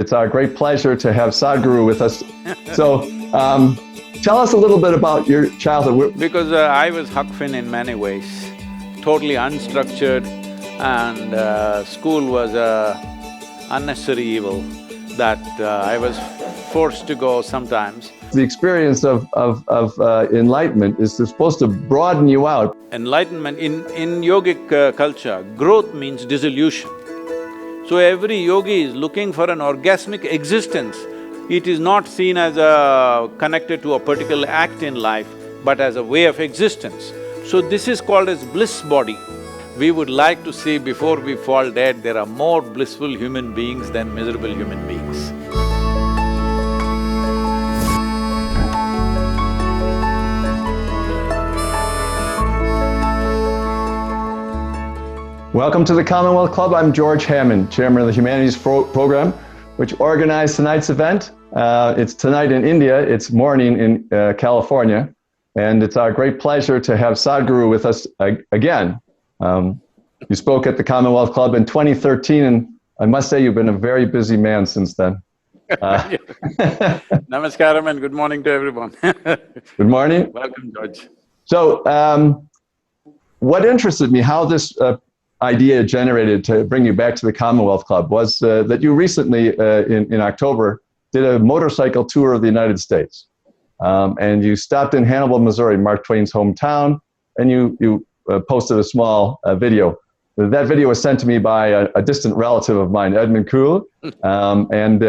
It's our great pleasure to have Sadhguru with us. So, tell us a little bit about your childhood. Because I was Huck Finn in many ways, totally unstructured, and school was a unnecessary evil that I was forced to go sometimes. The experience of enlightenment is supposed to broaden you out. Enlightenment, in yogic culture, growth means dissolution. So every yogi is looking for an orgasmic existence. It is not seen as connected to a particular act in life, but as a way of existence. So this is called as bliss body. We would like to see before we fall dead, there are more blissful human beings than miserable human beings. Welcome to the Commonwealth Club. I'm George Hammond, Chairman of the Humanities Program, which organized tonight's event. It's tonight in India, it's morning in California, and it's our great pleasure to have Sadhguru with us again. You spoke at the Commonwealth Club in 2013, and I must say you've been a very busy man since then. Namaskaram and good morning to everyone. Good morning. Welcome, George. So, what interested me, how this idea generated to bring you back to the Commonwealth Club was that you recently, in October, did a motorcycle tour of the United States. And you stopped in Hannibal, Missouri, Mark Twain's hometown, and you posted a small video. That video was sent to me by a distant relative of mine, Edmund Kuhl, and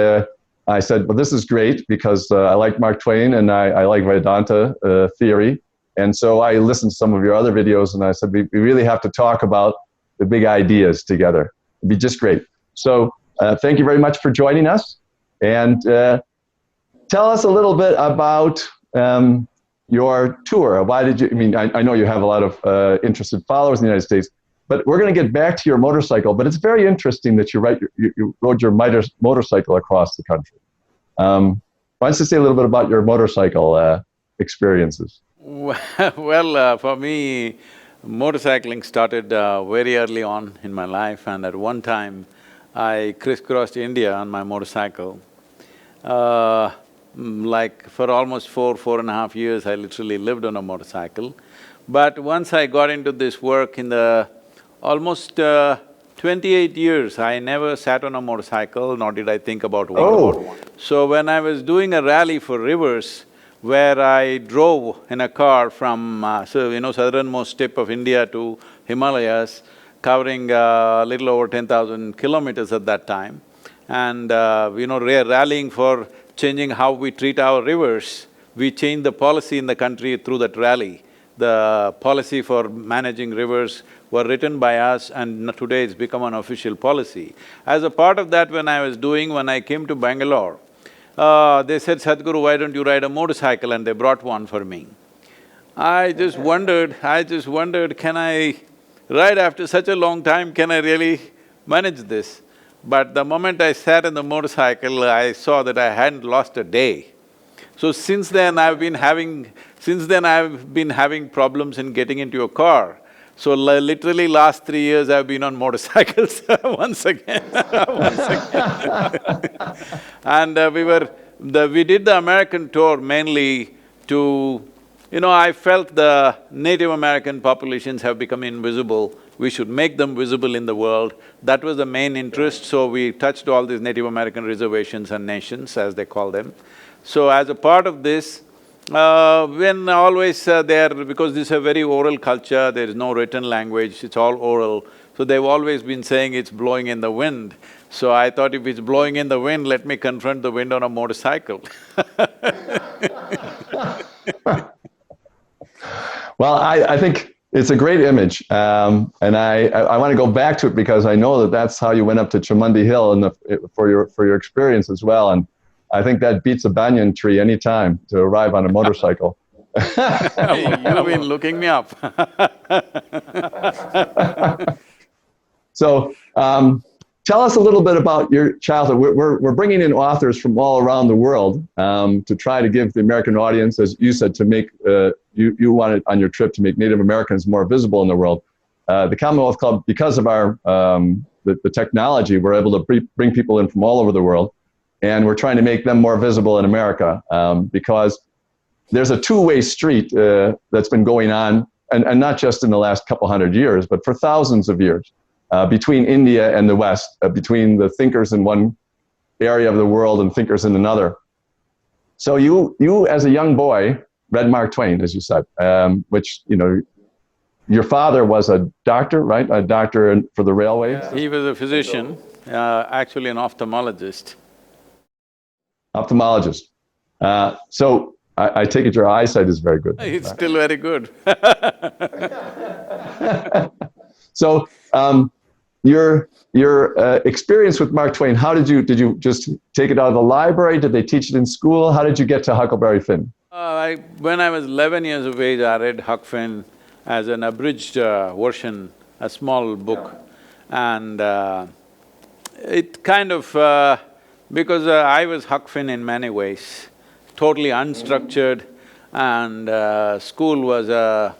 I said, well, this is great because I like Mark Twain and I like Vedanta theory. And so I listened to some of your other videos and I said, we really have to talk about the big ideas together. It'd be just great. So thank you very much for joining us. And tell us a little bit about your tour. Why did you, I know you have a lot of interested followers in the United States, but we're going to get back to your motorcycle, but it's very interesting that you rode your motorcycle across the country. Why don't you say a little bit about your motorcycle experiences? Well, for me, motorcycling started very early on in my life, and at one time I crisscrossed India on my motorcycle. Like for almost 4.5 years, I literally lived on a motorcycle. But once I got into this work in the almost 28 years, I never sat on a motorcycle, nor did I think about one. Oh. So when I was doing a rally for rivers, where I drove in a car from southernmost tip of India to Himalayas, covering a little over 10,000 kilometers at that time. And rallying for changing how we treat our rivers. We changed the policy in the country through that rally. The policy for managing rivers were written by us, and today it's become an official policy. As a part of that, when I came to Bangalore, they said, Sadhguru, why don't you ride a motorcycle? And they brought one for me. I just wondered, can I ride after such a long time, can I really manage this? But the moment I sat in the motorcycle, I saw that I hadn't lost a day. So since then I've been having problems in getting into a car. So literally last 3 years I've been on motorcycles once again. And we did the American tour mainly to… I felt the Native American populations have become invisible. We should make them visible in the world. That was the main interest, so we touched all these Native American reservations and nations, as they call them. So as a part of this, because this is a very oral culture, there is no written language, it's all oral, so they've always been saying it's blowing in the wind. So I thought if it's blowing in the wind, let me confront the wind on a motorcycle. Well, I think it's a great image, and I want to go back to it because I know that that's how you went up to Chamundi Hill for your experience as well, and I think that beats a banyan tree any time to arrive on a motorcycle. You've been looking me up. So, tell us a little bit about your childhood. We're bringing in authors from all around the world to try to give the American audience, as you said, to make, you wanted on your trip to make Native Americans more visible in the world. The Commonwealth Club, because of our the technology, we're able to bring people in from all over the world. and we're trying to make them more visible in America because there's a two-way street that's been going on, and not just in the last couple hundred years, but for thousands of years, between India and the West, between the thinkers in one area of the world and thinkers in another. So you as a young boy read Mark Twain, as you said, which, you know, your father was a doctor, right? A doctor for the railways? He was a physician, actually an ophthalmologist. Ophthalmologist. So I take it your eyesight is very good. It's still very good. So your experience with Mark Twain, how did you just take it out of the library? Did they teach it in school? How did you get to Huckleberry Finn? When I was 11 years of age, I read Huck Finn as an abridged version, a small book. And it kind of… because I was Huck Finn in many ways, totally unstructured, and school was a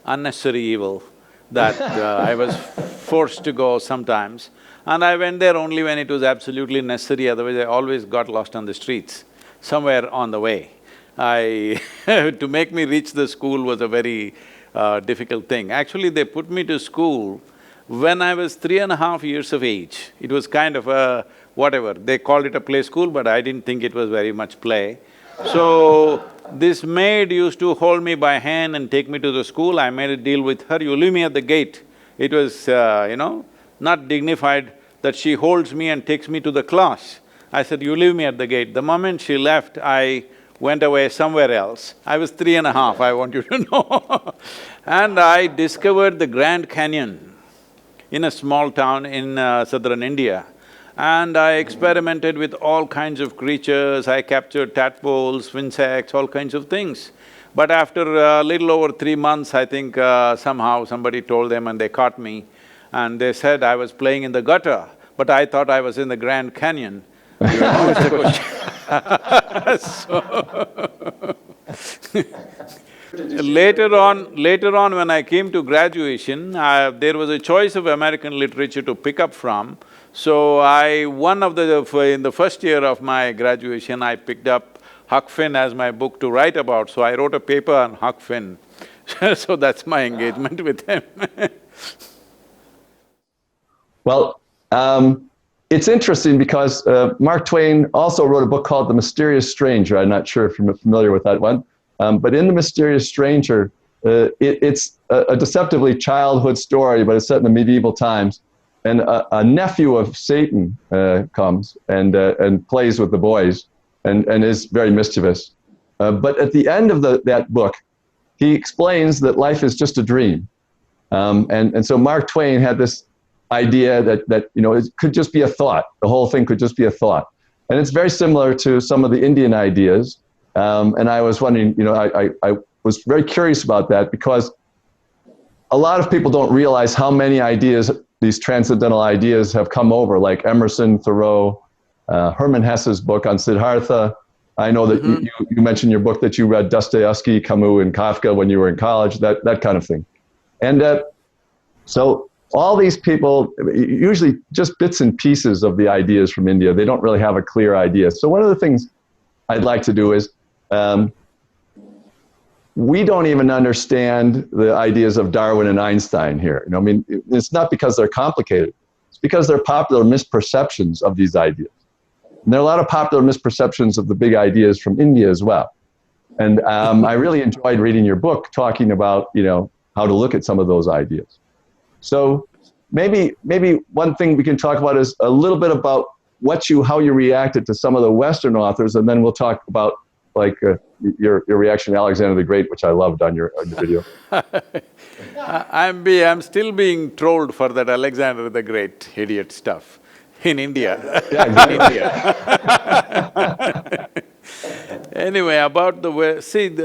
unnecessary evil that I was forced to go sometimes. And I went there only when it was absolutely necessary, otherwise I always got lost on the streets, somewhere on the way. To make me reach the school was a very difficult thing. Actually, they put me to school when I was 3.5 years of age. It was kind of a… whatever, they called it a play school, but I didn't think it was very much play. So, this maid used to hold me by hand and take me to the school. I made a deal with her, you leave me at the gate. It was, you know, not dignified that she holds me and takes me to the class. I said, you leave me at the gate. The moment she left, I went away somewhere else. I was 3.5, I want you to know. And I discovered the Grand Canyon in a small town in southern India. And I experimented with all kinds of creatures, I captured tadpoles, insects, all kinds of things. But after a little over 3 months, I think somehow somebody told them and they caught me. And they said I was playing in the gutter, but I thought I was in the Grand Canyon. You know, it's a question. Later on when I came to graduation, there was a choice of American literature to pick up from. So in the first year of my graduation, I picked up Huck Finn as my book to write about. So I wrote a paper on Huck Finn. So that's my engagement with him. Well, it's interesting because Mark Twain also wrote a book called The Mysterious Stranger. I'm not sure if you're familiar with that one. But in The Mysterious Stranger, it's a deceptively childhood story, but it's set in the medieval times. And a nephew of Satan comes and plays with the boys and is very mischievous. But at the end of that book, he explains that life is just a dream. And so Mark Twain had this idea that you know, it could just be a thought. The whole thing could just be a thought. And it's very similar to some of the Indian ideas. And I was wondering, you know, I was very curious about that because a lot of people don't realize how many ideas, these transcendental ideas, have come over, like Emerson, Thoreau, Hermann Hesse's book on Siddhartha. I know that you mentioned in your book that you read Dostoevsky, Camus, and Kafka when you were in college, that kind of thing. And so all these people, usually just bits and pieces of the ideas from India, they don't really have a clear idea. So one of the things I'd like to do is, we don't even understand the ideas of Darwin and Einstein here. You know, I mean, it's not because they're complicated. It's because they're popular misperceptions of these ideas. And there are a lot of popular misperceptions of the big ideas from India as well. And I really enjoyed reading your book, talking about, you know, how to look at some of those ideas. So maybe one thing we can talk about is a little bit about how you reacted to some of the Western authors, and then we'll talk about like your reaction to Alexander the Great, which I loved on your video. I'm still being trolled for that Alexander the Great idiot stuff in India. Yeah, exactly. In India. Anyway, about the way… see,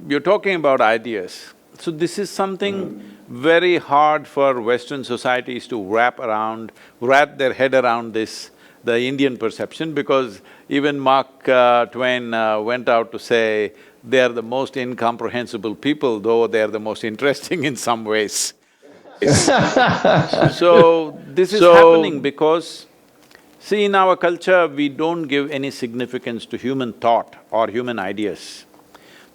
you're talking about ideas. So this is something very hard for Western societies to wrap their head around this, the Indian perception, because even Mark Twain went out to say they are the most incomprehensible people, though they are the most interesting in some ways. So, this is happening because, See, in our culture, we don't give any significance to human thought or human ideas,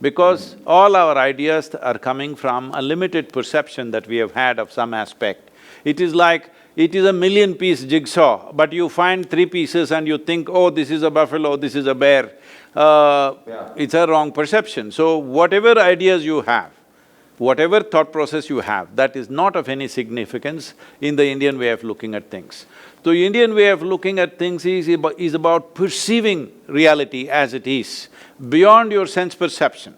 because all our ideas are coming from a limited perception that we have had of some aspect. It is like, it is a million-piece jigsaw, but you find three pieces and you think, oh, this is a buffalo, this is a bear. It's a wrong perception. So whatever ideas you have, whatever thought process you have, that is not of any significance in the Indian way of looking at things. The Indian way of looking at things is about perceiving reality as it is, beyond your sense perception.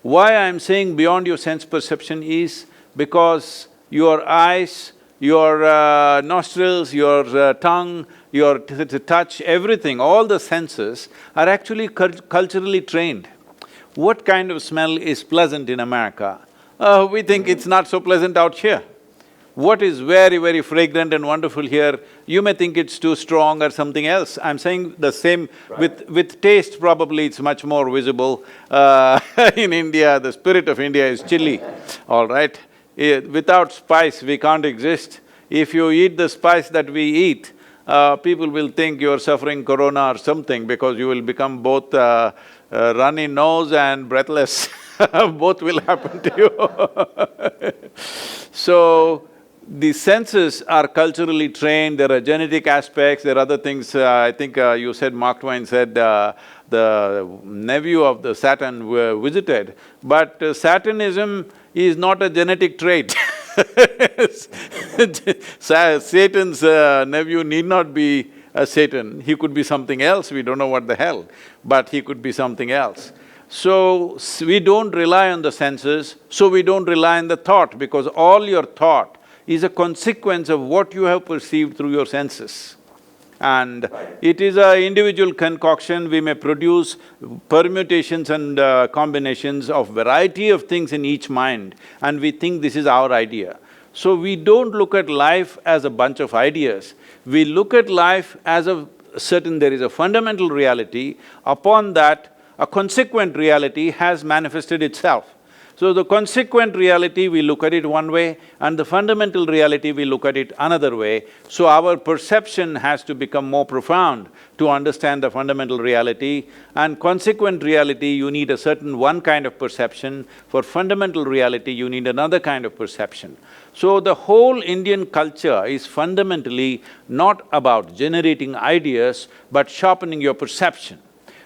Why I'm saying beyond your sense perception is because your eyes, your nostrils, your tongue, your touch, everything, all the senses are actually culturally trained. What kind of smell is pleasant in America? We think it's not so pleasant out here. What is very, very fragrant and wonderful here, you may think it's too strong or something else. I'm saying the same… With taste, probably it's much more visible. In India, the spirit of India is chili, all right? Without spice, we can't exist. If you eat the spice that we eat, people will think you're suffering corona or something, because you will become both runny nose and breathless. Both will happen to you. So, the senses are culturally trained, there are genetic aspects, there are other things. I think you said, Mark Twain said, the nephew of the Saturn visited, but Saturnism is not a genetic trait. Satan's nephew need not be a Satan, he could be something else, we don't know what the hell, but he could be something else. So, we don't rely on the senses, so we don't rely on the thought, because all your thought is a consequence of what you have perceived through your senses. And it is an individual concoction, we may produce permutations and combinations of variety of things in each mind, and we think this is our idea. So we don't look at life as a bunch of ideas, we look at life as a certain… there is a fundamental reality, upon that a consequent reality has manifested itself. So the consequent reality, we look at it one way, and the fundamental reality, we look at it another way. So our perception has to become more profound to understand the fundamental reality, and consequent reality, you need a certain one kind of perception. For fundamental reality, you need another kind of perception. So the whole Indian culture is fundamentally not about generating ideas, but sharpening your perception.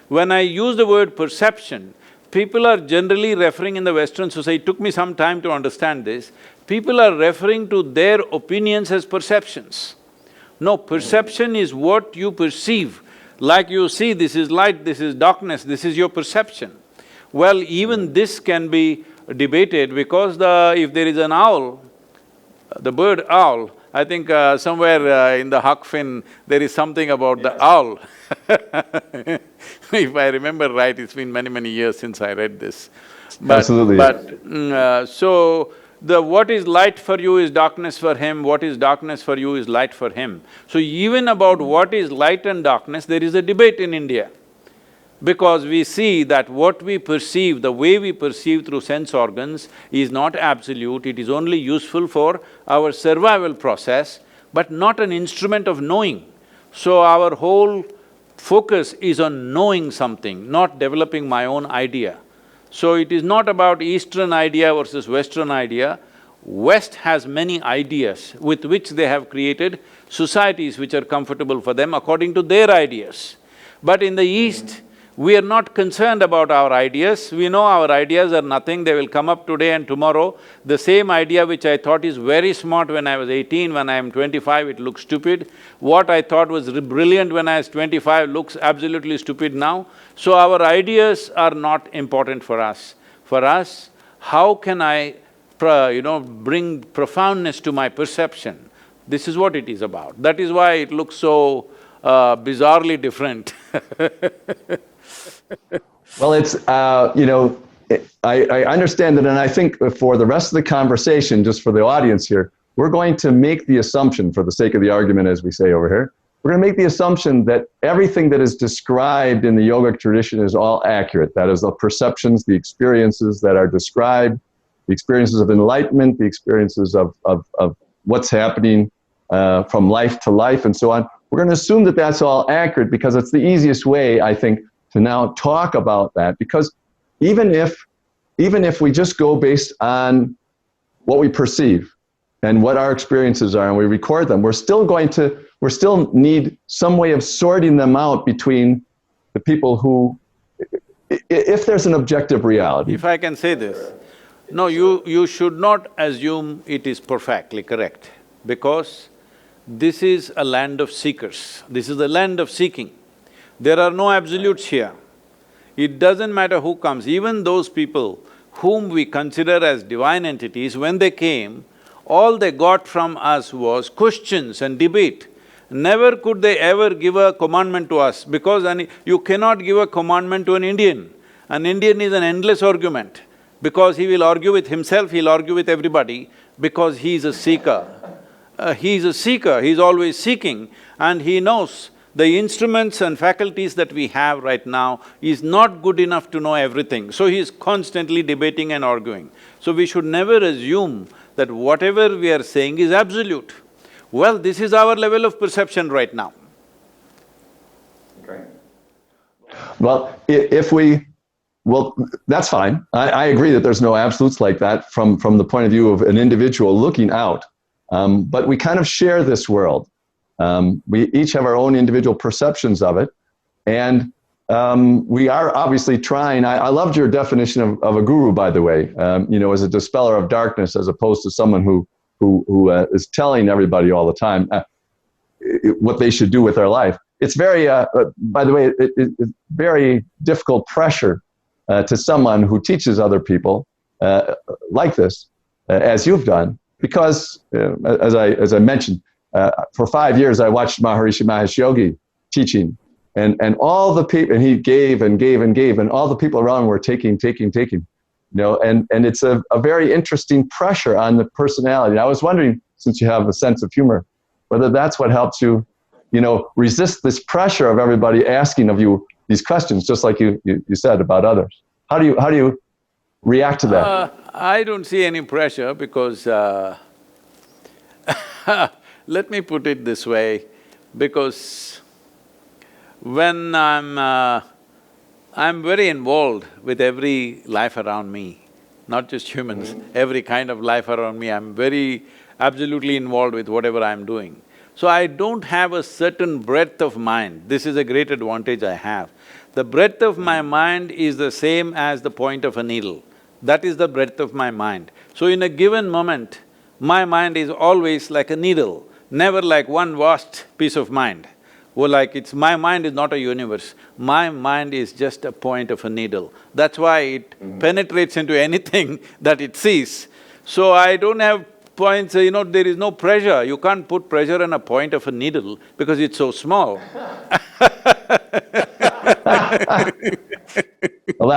When I use the word perception, people are generally referring in the Western society, it took me some time to understand this, people are referring to their opinions as perceptions. No, perception is what you perceive. Like you see, this is light, this is darkness, this is your perception. Well, even this can be debated, because if there is an owl, the bird owl, I think somewhere in the Huck Finn, there is something about the owl. If I remember right, it's been many, many years since I read this. Absolutely. So, what is light for you is darkness for him, what is darkness for you is light for him. So even about what is light and darkness, there is a debate in India. Because we see that what we perceive, the way we perceive through sense organs is not absolute, it is only useful for our survival process, but not an instrument of knowing. So our whole focus is on knowing something, not developing my own idea. So it is not about Eastern idea versus Western idea. West has many ideas with which they have created societies which are comfortable for them according to their ideas. But in the East, we are not concerned about our ideas, we know our ideas are nothing, they will come up today and tomorrow. The same idea which I thought is very smart when I was 18, when I am 25, it looks stupid. What I thought was brilliant when I was 25 looks absolutely stupid now. So our ideas are not important for us. For us, how can I bring profoundness to my perception? This is what it is about. That is why it looks so bizarrely different. Well, it's… I understand that, and I think for the rest of the conversation, just for the audience here, we're going to make the assumption, for the sake of the argument, as we say over here, we're going to make the assumption that everything that is described in the yogic tradition is all accurate. That is, the perceptions, the experiences that are described, the experiences of enlightenment, the experiences of what's happening from life to life and so on. we're going to assume that that's all accurate because it's the easiest way, I think, to now talk about that. Because even if we just go based on what we perceive and what our experiences are and we record them, we're still need some way of sorting them out between the people who, if there's an objective reality. If I can say this, no, you should not assume it is perfectly correct, because this is a land of seekers, this is a land of seeking. There are no absolutes here. It doesn't matter who comes, even those people whom we consider as divine entities, when they came, all they got from us was questions and debate. Never could they ever give a commandment to us, because you cannot give a commandment to an Indian. An Indian is an endless argument, because he will argue with himself, he'll argue with everybody, because he is a seeker. He's a seeker, he's always seeking, and he knows the instruments and faculties that we have right now is not good enough to know everything. So he is constantly debating and arguing. So we should never assume that whatever we are saying is absolute. Well, this is our level of perception right now. Okay. Well, well, that's fine. I agree that there's no absolutes like that from the point of view of an individual looking out. But we kind of share this world. We each have our own individual perceptions of it. And we are obviously trying, I loved your definition of a guru, by the way, as a dispeller of darkness, as opposed to someone who is telling everybody all the time what they should do with their life. It's very, by the way, it's very difficult pressure to someone who teaches other people like this, as you've done, because as I mentioned, for 5 years I watched Maharishi Mahesh Yogi teaching, and all the people, and he gave and gave and gave, and all the people around were taking. And it's a very interesting pressure on the personality. I was wondering, since you have a sense of humor, whether that's what helps you, resist this pressure of everybody asking of you these questions, just like you said about others. How do you react to that? I don't see any pressure, because let me put it this way, because when I'm very involved with every life around me, not just humans, every kind of life around me, I'm very absolutely involved with whatever I'm doing. So I don't have a certain breadth of mind. This is a great advantage I have. The breadth of my mind is the same as the point of a needle. That is the breadth of my mind. So in a given moment, my mind is always like a needle, never like one vast piece of mind. Well, my mind is not a universe, my mind is just a point of a needle. That's why it penetrates into anything that it sees. So I don't have points, there is no pressure. You can't put pressure on a point of a needle because it's so small. Well,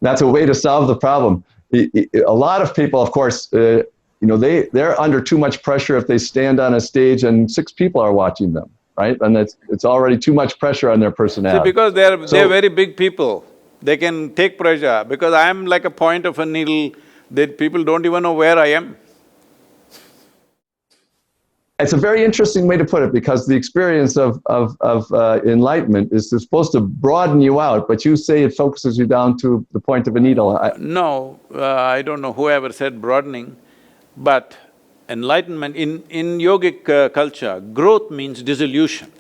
that's a way to solve the problem. A lot of people, of course, they're under too much pressure if they stand on a stage and 6 people are watching them, right? And it's already too much pressure on their personality. See, because they're very big people, they can take pressure. Because I'm like a point of a needle, that people don't even know where I am. It's a very interesting way to put it, because the experience of enlightenment is supposed to broaden you out, but you say it focuses you down to the point of a needle. No, I don't know whoever said broadening, but enlightenment… In yogic culture, growth means dissolution.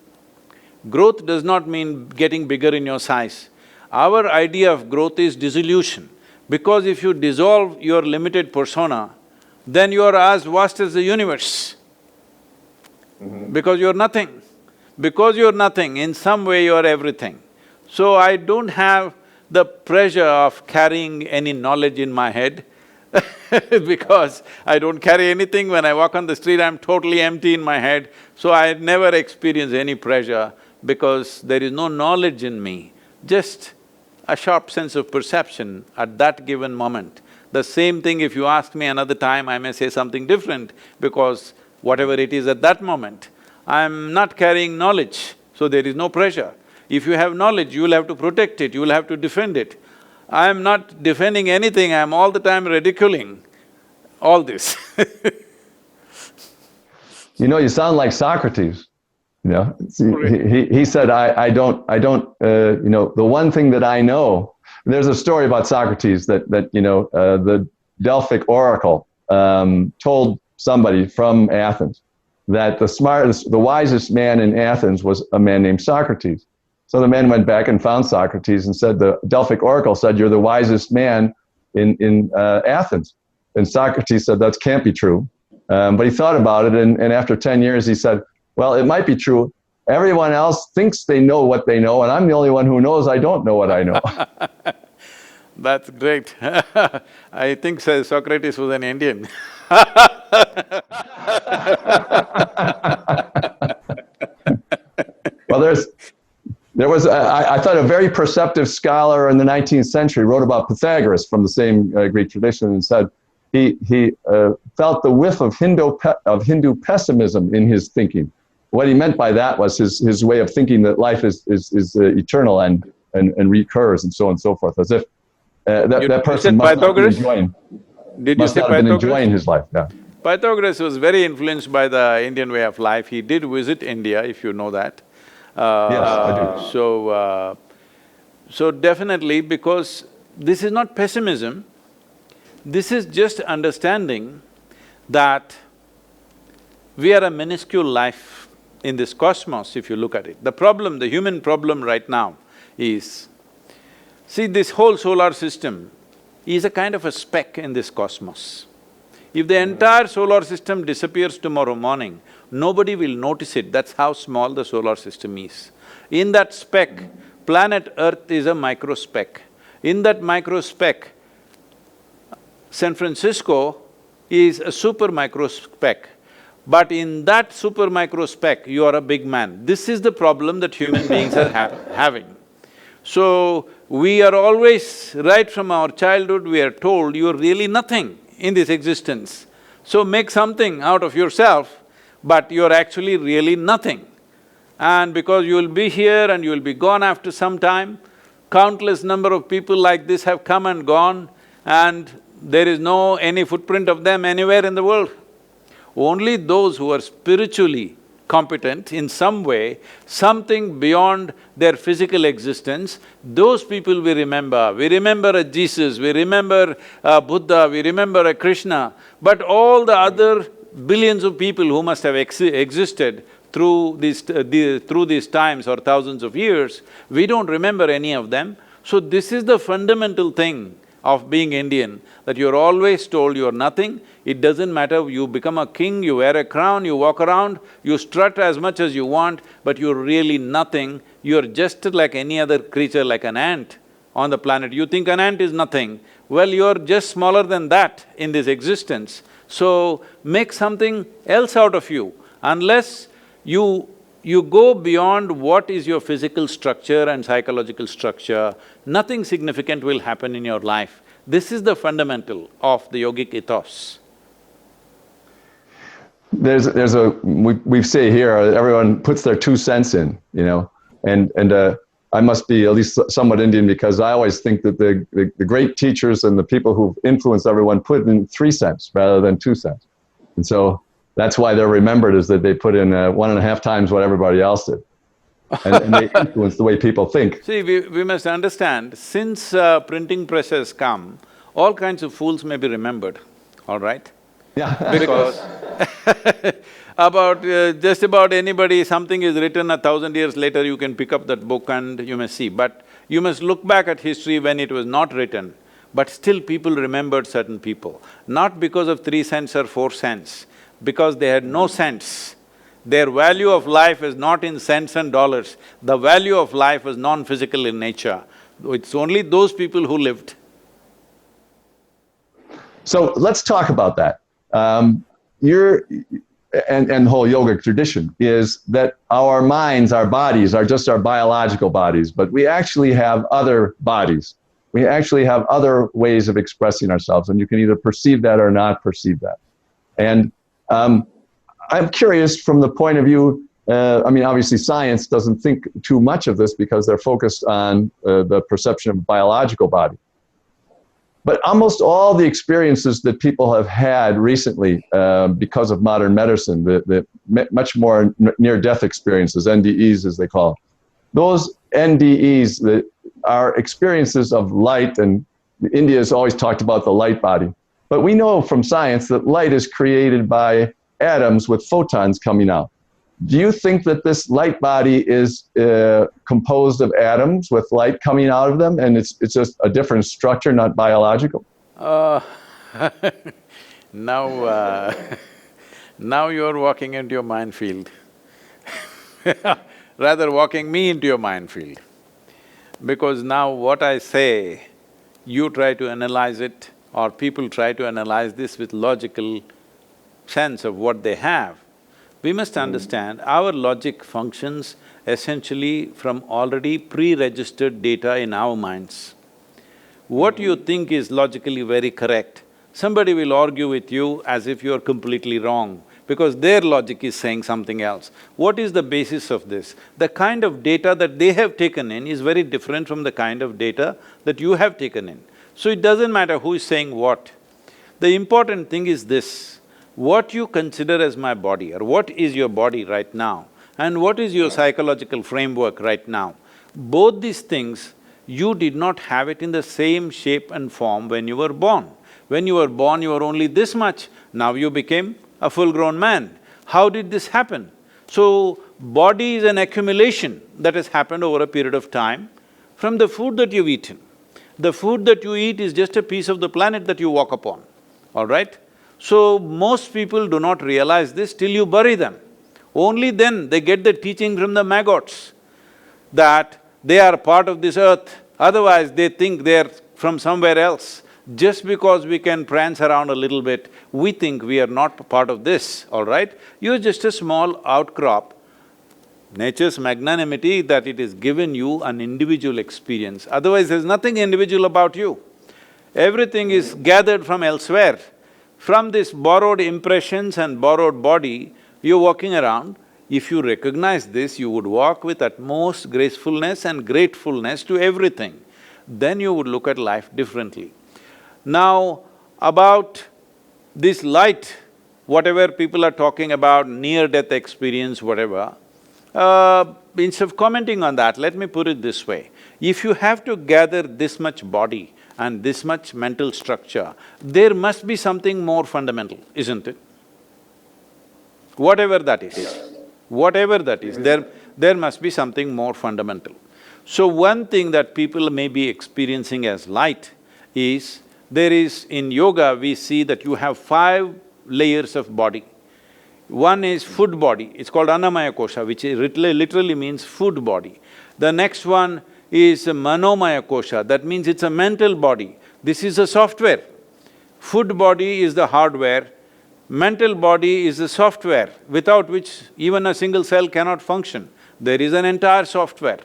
Growth does not mean getting bigger in your size. Our idea of growth is dissolution, because if you dissolve your limited persona, then you are as vast as the universe. Because you're nothing. Because you're nothing, in some way you're everything. So I don't have the pressure of carrying any knowledge in my head because I don't carry anything. When I walk on the street, I'm totally empty in my head. So I never experience any pressure, because there is no knowledge in me, just a sharp sense of perception at that given moment. The same thing, if you ask me another time, I may say something different, because whatever it is at that moment, I'm not carrying knowledge, so there is no pressure. If you have knowledge, you will have to protect it, you will have to defend it. I am not defending anything, I am all the time ridiculing all this. You sound like Socrates. You know, he said, I don't, you know, the one thing that I know, there's a story about Socrates that you know, the Delphic oracle told somebody from Athens that the wisest man in Athens was a man named Socrates. So the man went back and found Socrates and said, the Delphic oracle said, you're the wisest man in Athens. And Socrates said, that can't be true. But he thought about it, and after 10 years, he said, well, it might be true. Everyone else thinks they know what they know, and I'm the only one who knows I don't know what I know. That's great. I think Socrates was an Indian. Well, there was, I thought, a very perceptive scholar in the 19th century wrote about Pythagoras from the same Greek tradition and said he felt the whiff of Hindu pessimism in his thinking. What he meant by that was his way of thinking that life is eternal and recurs and so on and so forth, as if that person must not be enjoying, must not have been enjoying his life. Yeah. Pythagoras was very influenced by the Indian way of life. He did visit India, if you know that. Yes, I do. So definitely, because this is not pessimism, this is just understanding that we are a minuscule life in this cosmos, if you look at it. The problem, the human problem right now is, see, this whole solar system is a kind of a speck in this cosmos. If the entire solar system disappears tomorrow morning, nobody will notice it, that's how small the solar system is. In that speck, planet Earth is a micro speck. In that micro speck, San Francisco is a super micro speck. But in that super micro speck, you are a big man. This is the problem that human beings are having. So, we are always, right from our childhood, we are told you are really nothing in this existence. So make something out of yourself, but you're actually really nothing. And because you will be here and you will be gone after some time, countless number of people like this have come and gone, and there is no any footprint of them anywhere in the world. Only those who are spiritually competent in some way, something beyond their physical existence, those people we remember. We remember a Jesus, we remember a Buddha, we remember a Krishna, but all the other billions of people who must have existed through these times or thousands of years, we don't remember any of them. So this is the fundamental thing of being Indian, that you're always told you're nothing. It doesn't matter, you become a king, you wear a crown, you walk around, you strut as much as you want, but you're really nothing. You're just like any other creature, like an ant on the planet. You think an ant is nothing, well, you're just smaller than that in this existence. So, make something else out of you. Unless you go beyond what is your physical structure and psychological structure, nothing significant will happen in your life. This is the fundamental of the yogic ethos. We say here, everyone puts their 2 cents in, you know, and I must be at least somewhat Indian because I always think that the great teachers and the people who've influenced everyone put in 3 cents rather than 2 cents. And so that's why they're remembered, is that they put in 1.5 times what everybody else did. And they influence the way people think. See, we must understand, since printing press has come, all kinds of fools may be remembered, all right? Yeah. Because just about anybody, something is written 1,000 years later, you can pick up that book and you may see. But you must look back at history when it was not written, but still people remembered certain people. Not because of 3 cents or 4 cents, because they had no sense. Their value of life is not in cents and dollars. The value of life is non-physical in nature. It's only those people who lived. So let's talk about that. And the whole yogic tradition is that our minds, our bodies are just our biological bodies, but we actually have other bodies. We actually have other ways of expressing ourselves, and you can either perceive that or not perceive that. And I'm curious from the point of view, I mean, obviously science doesn't think too much of this because they're focused on the perception of a biological body. But almost all the experiences that people have had recently because of modern medicine, the much more near-death experiences, NDEs as they call, those NDEs that are experiences of light, and India has always talked about the light body. But we know from science that light is created by atoms with photons coming out. Do you think that this light body is composed of atoms with light coming out of them, and it's just a different structure, not biological? Now, now you're walking into your minefield rather walking me into your minefield. Because now what I say, you try to analyze it, or people try to analyze this with logical sense of what they have. We must understand our logic functions essentially from already pre-registered data in our minds. What you think is logically very correct, somebody will argue with you as if you're completely wrong, because their logic is saying something else. What is the basis of this? The kind of data that they have taken in is very different from the kind of data that you have taken in. So it doesn't matter who is saying what. The important thing is this: what you consider as my body, or what is your body right now, and what is your psychological framework right now, both these things, you did not have it in the same shape and form when you were born. When you were born, you were only this much, now you became a full-grown man. How did this happen? So, body is an accumulation that has happened over a period of time from the food that you've eaten. The food that you eat is just a piece of the planet that you walk upon, all right? So, most people do not realize this till you bury them. Only then they get the teaching from the maggots that they are part of this earth, otherwise they think they're from somewhere else. Just because we can prance around a little bit, we think we are not part of this, all right? You're just a small outcrop. Nature's magnanimity that it has given you an individual experience, otherwise there's nothing individual about you. Everything is gathered from elsewhere. From this borrowed impressions and borrowed body, you're walking around. If you recognize this, you would walk with utmost gracefulness and gratefulness to everything. Then you would look at life differently. Now, about this light, whatever people are talking about, near-death experience, whatever, instead of commenting on that, let me put it this way. If you have to gather this much body and this much mental structure, there must be something more fundamental, isn't it? Whatever that is, there must be something more fundamental. So one thing that people may be experiencing as light is, there is… in yoga we see that you have 5 layers of body. One is food body, it's called Annamaya Kosha, which literally means food body. The next one is Manomaya Kosha, that means it's a mental body. This is a software. Food body is the hardware, mental body is the software, without which even a single cell cannot function. There is an entire software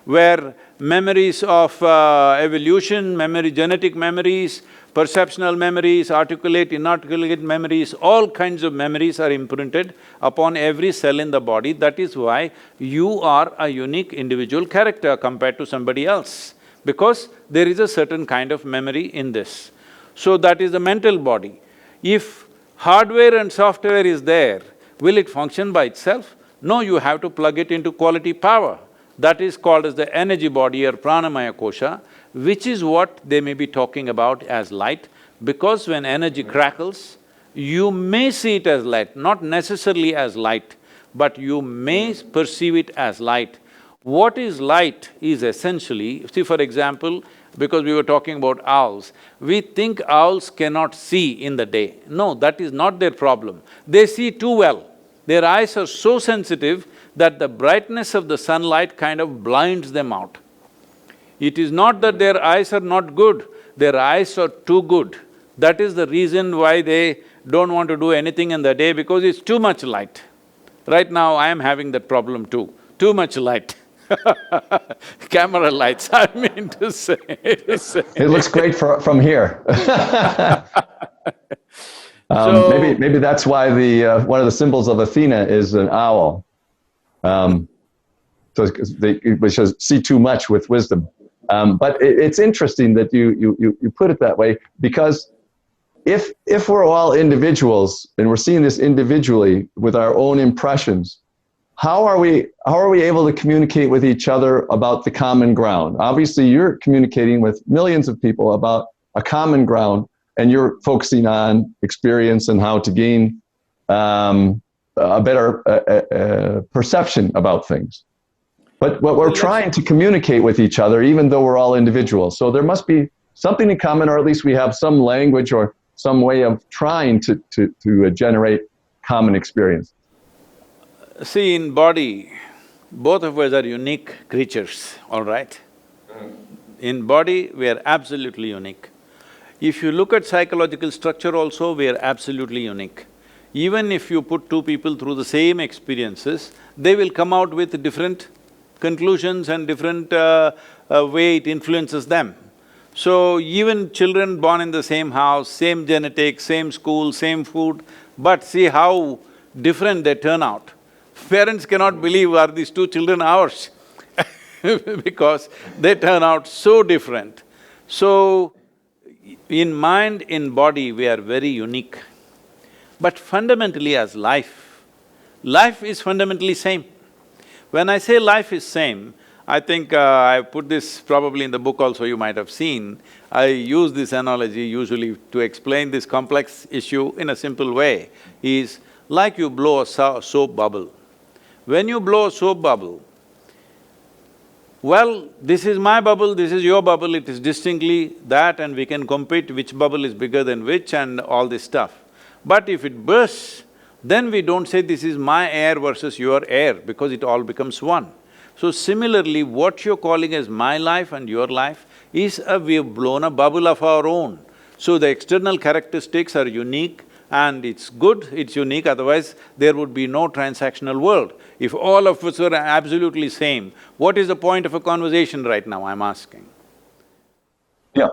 where memories of evolution, genetic memories, perceptual memories, articulate, inarticulate memories, all kinds of memories are imprinted upon every cell in the body. That is why you are a unique individual character compared to somebody else, because there is a certain kind of memory in this. So that is the mental body. If hardware and software is there, will it function by itself? No, you have to plug it into quality power. That is called as the energy body or pranamaya kosha, which is what they may be talking about as light, because when energy crackles, you may see it as light, not necessarily as light, but you may perceive it as light. What is light is essentially… see, for example, because we were talking about owls, we think owls cannot see in the day. No, that is not their problem. They see too well. Their eyes are so sensitive that the brightness of the sunlight kind of blinds them out. It is not that their eyes are not good, their eyes are too good. That is the reason why they don't want to do anything in the day, because it's too much light. Right now, I am having that problem too, too much light. Camera lights, I mean to say. It looks great from here. Maybe that's why one of the symbols of Athena is an owl. So they see too much with wisdom. But it's interesting that you put it that way, because if we're all individuals and we're seeing this individually with our own impressions, how are we able to communicate with each other about the common ground? Obviously, you're communicating with millions of people about a common ground, and you're focusing on experience and how to gain a better perception about things. But we're trying to communicate with each other, even though we're all individuals. So there must be something in common, or at least we have some language or some way of trying to generate common experience. See, in body, both of us are unique creatures, all right? In body, we are absolutely unique. If you look at psychological structure also, we are absolutely unique. Even if you put two people through the same experiences, they will come out with different conclusions and different way it influences them. So even children born in the same house, same genetics, same school, same food, but see how different they turn out. Parents cannot believe, are these two children ours? Because they turn out so different. So, in mind, in body, we are very unique. But fundamentally as life is fundamentally same. When I say life is same, I think I put this probably in the book also, you might have seen. I use this analogy usually to explain this complex issue in a simple way, is like you blow a soap bubble. When you blow a soap bubble, well, this is my bubble, this is your bubble, it is distinctly that, and we can compete which bubble is bigger than which and all this stuff. But if it bursts, then we don't say this is my air versus your air, because it all becomes one. So similarly, what you're calling as my life and your life is we've blown a bubble of our own. So the external characteristics are unique, and it's good, it's unique, otherwise there would be no transactional world. If all of us were absolutely same, what is the point of a conversation right now, I'm asking? Yeah.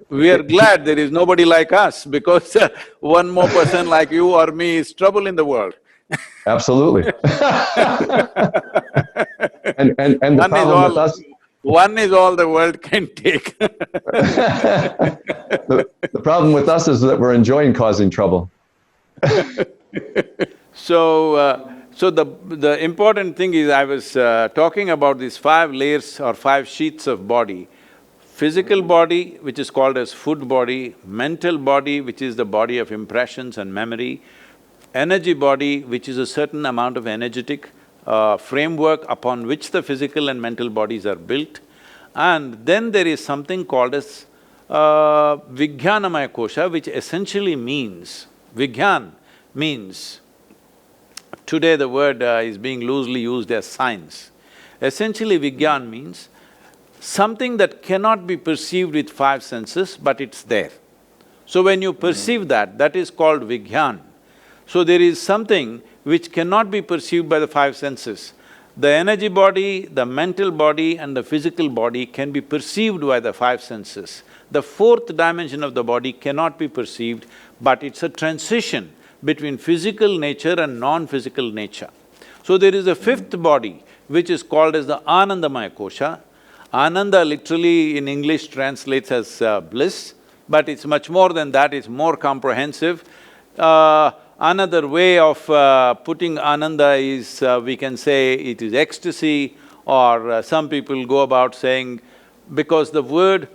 We are glad there is nobody like us, because one more person like you or me is trouble in the world. Absolutely. and the problem with us… One is all the world can take. The problem with us is that we're enjoying causing trouble. So the important thing is, I was talking about these 5 layers or 5 sheets of body. Physical body, which is called as food body; mental body, which is the body of impressions and memory; energy body, which is a certain amount of energetic framework upon which the physical and mental bodies are built. And then there is something called as Vijnanamaya Kosha, which essentially means… Vijnan means… today the word is being loosely used as science. Essentially, Vijnan means something that cannot be perceived with 5 senses, but it's there. So when you perceive that, that is called Vijnan. So there is something which cannot be perceived by the 5 senses. The energy body, the mental body and the physical body can be perceived by the 5 senses. The 4th dimension of the body cannot be perceived, but it's a transition between physical nature and non-physical nature. So there is a 5th body, which is called as the Anandamaya Kosha. Ananda literally in English translates as bliss, but it's much more than that, it's more comprehensive. Another way of putting Ananda is, we can say it is ecstasy, or some people go about saying… because the word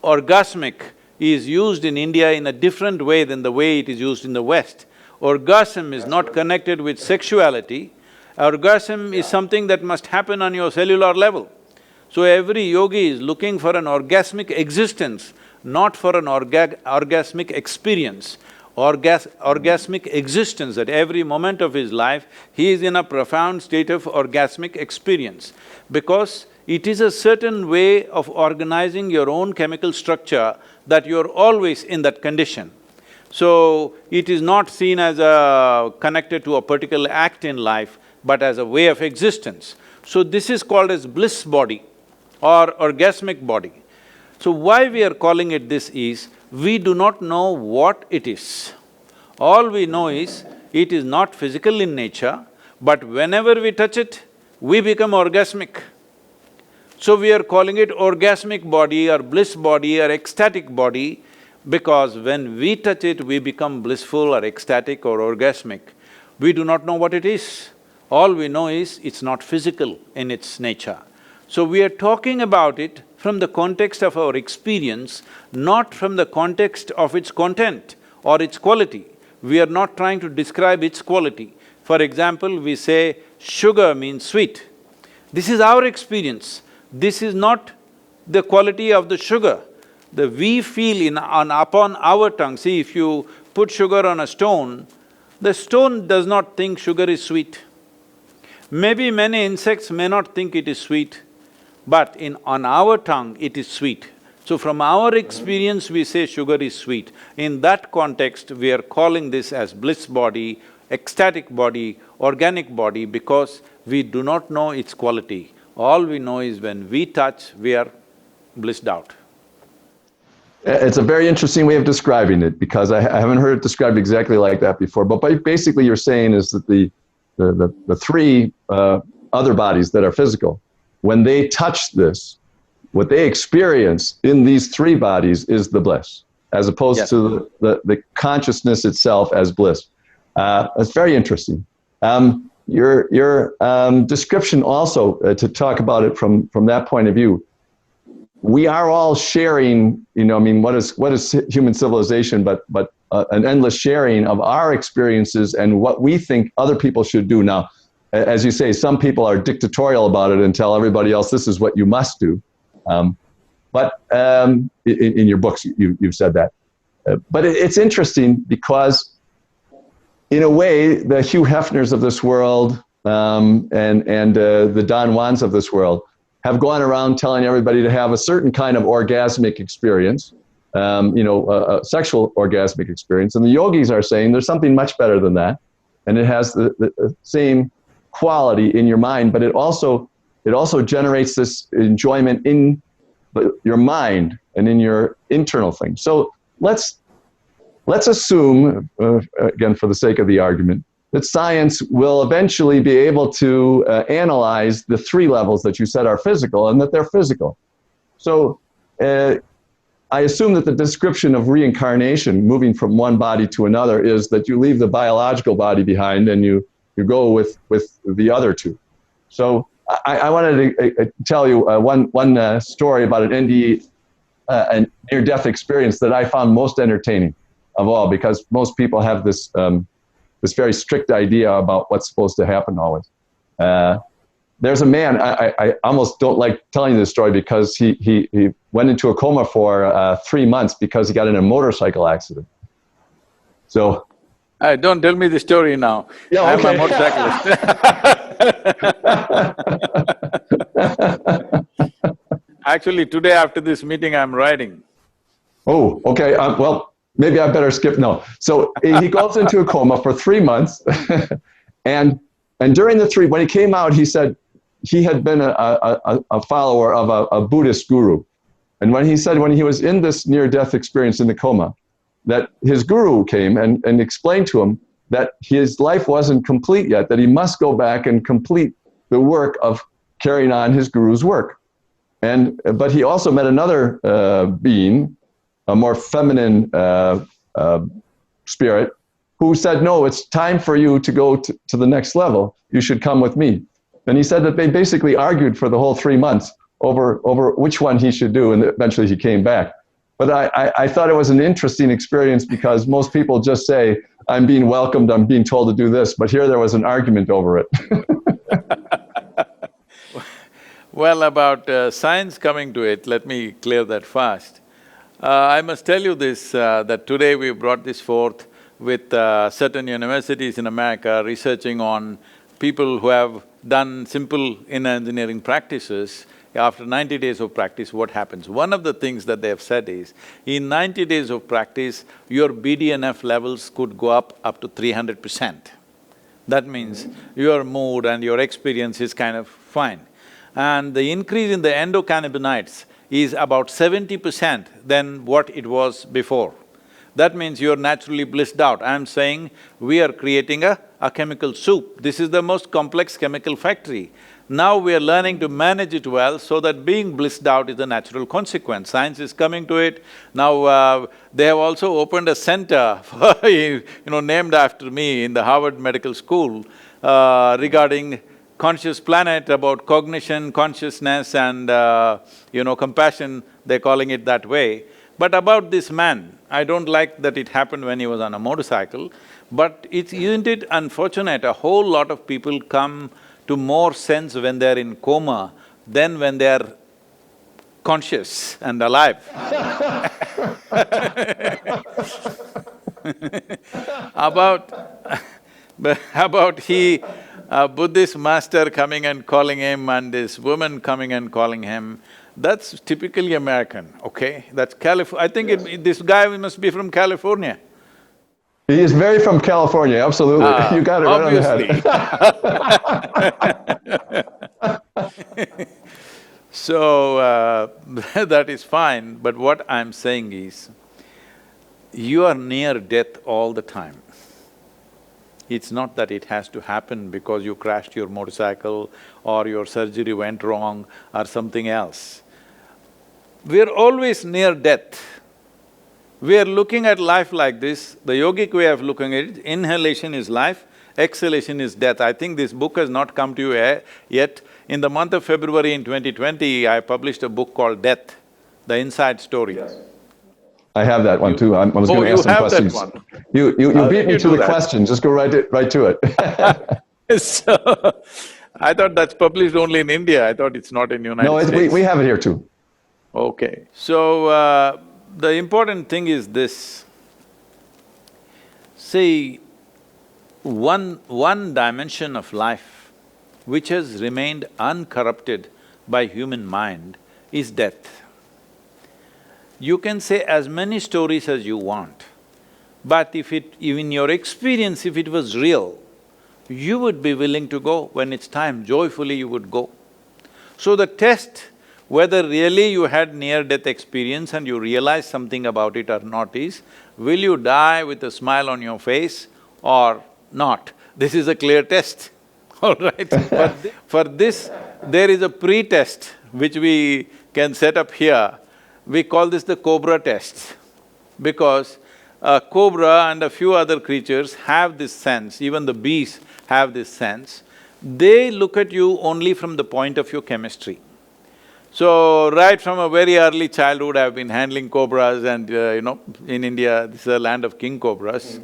orgasmic is used in India in a different way than the way it is used in the West. Orgasm is not connected with sexuality, orgasm is something that must happen on your cellular level. So every yogi is looking for an orgasmic existence, not for an orgasmic experience. Orgasmic existence, at every moment of his life, he is in a profound state of orgasmic experience, because it is a certain way of organizing your own chemical structure that you're always in that condition. So, it is not seen as connected to a particular act in life, but as a way of existence. So this is called as bliss body or orgasmic body. So why we are calling it this is, we do not know what it is. All we know is, it is not physical in nature, but whenever we touch it, we become orgasmic. So we are calling it orgasmic body or bliss body or ecstatic body because when we touch it, we become blissful or ecstatic or orgasmic. We do not know what it is. All we know is it's not physical in its nature. So we are talking about it from the context of our experience, not from the context of its content or its quality. We are not trying to describe its quality. For example, we say sugar means sweet. This is our experience. This is not the quality of the sugar. We feel upon our tongue, see, if you put sugar on a stone, the stone does not think sugar is sweet. Maybe many insects may not think it is sweet, but on our tongue it is sweet. So from our experience we say sugar is sweet. In that context, we are calling this as bliss body, ecstatic body, organic body because we do not know its quality. All we know is when we touch, we are blissed out. It's a very interesting way of describing it because I haven't heard it described exactly like that before. But basically you're saying is that the three other bodies that are physical, when they touch this, what they experience in these three bodies is the bliss, as opposed Yes. to the consciousness itself as bliss. It's very interesting. Your description also, to talk about it from that point of view, we are all sharing, I mean, what is human civilization but an endless sharing of our experiences and what we think other people should do. Now, as you say, some people are dictatorial about it and tell everybody else this is what you must do. But in your books, you've said that. But it's interesting because, in a way, the Hugh Hefners of this world and the Don Juans of this world have gone around telling everybody to have a certain kind of orgasmic experience, a sexual orgasmic experience. And the yogis are saying there's something much better than that. And it has the same quality in your mind, but it also generates this enjoyment in your mind and in your internal thing. So let's assume, again, for the sake of the argument, that science will eventually be able to analyze the three levels that you said are physical and that they're physical. So I assume that the description of reincarnation, moving from one body to another, is that you leave the biological body behind and you go with the other two. So I wanted to tell you one story about an NDE, a near-death experience that I found most entertaining of all, because most people have this very strict idea about what's supposed to happen always. There's a man, I almost don't like telling this story because he went into a coma for 3 months because he got in a motorcycle accident. So. Don't tell me the story now. Yeah, okay. I'm a motorcyclist. Actually, today after this meeting, I'm riding. Oh, okay. Well, maybe I better skip. No. So he goes into a coma for 3 months. and during when he came out, he said he had been a follower of a Buddhist guru. And when he was in this near-death experience in the coma, that his guru came and explained to him that his life wasn't complete yet, that he must go back and complete the work of carrying on his guru's work. But he also met another being, a more feminine spirit, who said, no, it's time for you to go to the next level. You should come with me. And he said that they basically argued for the whole 3 months over which one he should do, and eventually he came back. But I thought it was an interesting experience because most people just say, I'm being welcomed, I'm being told to do this, but here there was an argument over it. Well, about science coming to it, let me clear that fast. I must tell you this, that today we brought this forth with certain universities in America researching on people who have done simple inner engineering practices. After 90 days of practice, what happens? One of the things that they have said is, in 90 days of practice, your BDNF levels could go up to 300%. That means your mood and your experience is kind of fine. And the increase in the endocannabinoids is about 70% than what it was before. That means you're naturally blissed out. I'm saying we are creating a chemical soup. This is the most complex chemical factory. Now we are learning to manage it well so that being blissed out is a natural consequence. Science is coming to it. Now they have also opened a center for named after me in the Harvard Medical School regarding conscious planet, about cognition, consciousness and compassion, they're calling it that way. But about this man, I don't like that it happened when he was on a motorcycle, but isn't it unfortunate, a whole lot of people come to more sense when they're in coma than when they're conscious and alive. About Buddhist master coming and calling him and this woman coming and calling him, that's typically American, okay? That's I think this guy must be from California. He is very from California, absolutely. You got it right on the head. So, that is fine, but what I'm saying is, you are near death all the time. It's not that it has to happen because you crashed your motorcycle or your surgery went wrong or something else. We're always near death. We are looking at life like this, the yogic way of looking at it, inhalation is life, exhalation is death. I think this book has not come to you yet. In the month of February in 2020, I published a book called Death, The Inside Story. Yes. I have that one too. I was going to ask some questions. That one. You beat me to the question, just go right to it. So, I thought that's published only in India, I thought it's not in United States. No, we have it here too. Okay. So, the important thing is this. See, one dimension of life which has remained uncorrupted by human mind is death. You can say as many stories as you want, but if in your experience, if it was real, you would be willing to go when it's time, joyfully you would go. So the test whether really you had near-death experience and you realize something about it or not is, will you die with a smile on your face or not? This is a clear test, all right? For this, there is a pre-test which we can set up here. We call this the cobra test, because a cobra and a few other creatures have this sense, even the bees have this sense. They look at you only from the point of your chemistry. So, right from a very early childhood, I've been handling cobras and in India, this is a land of king cobras.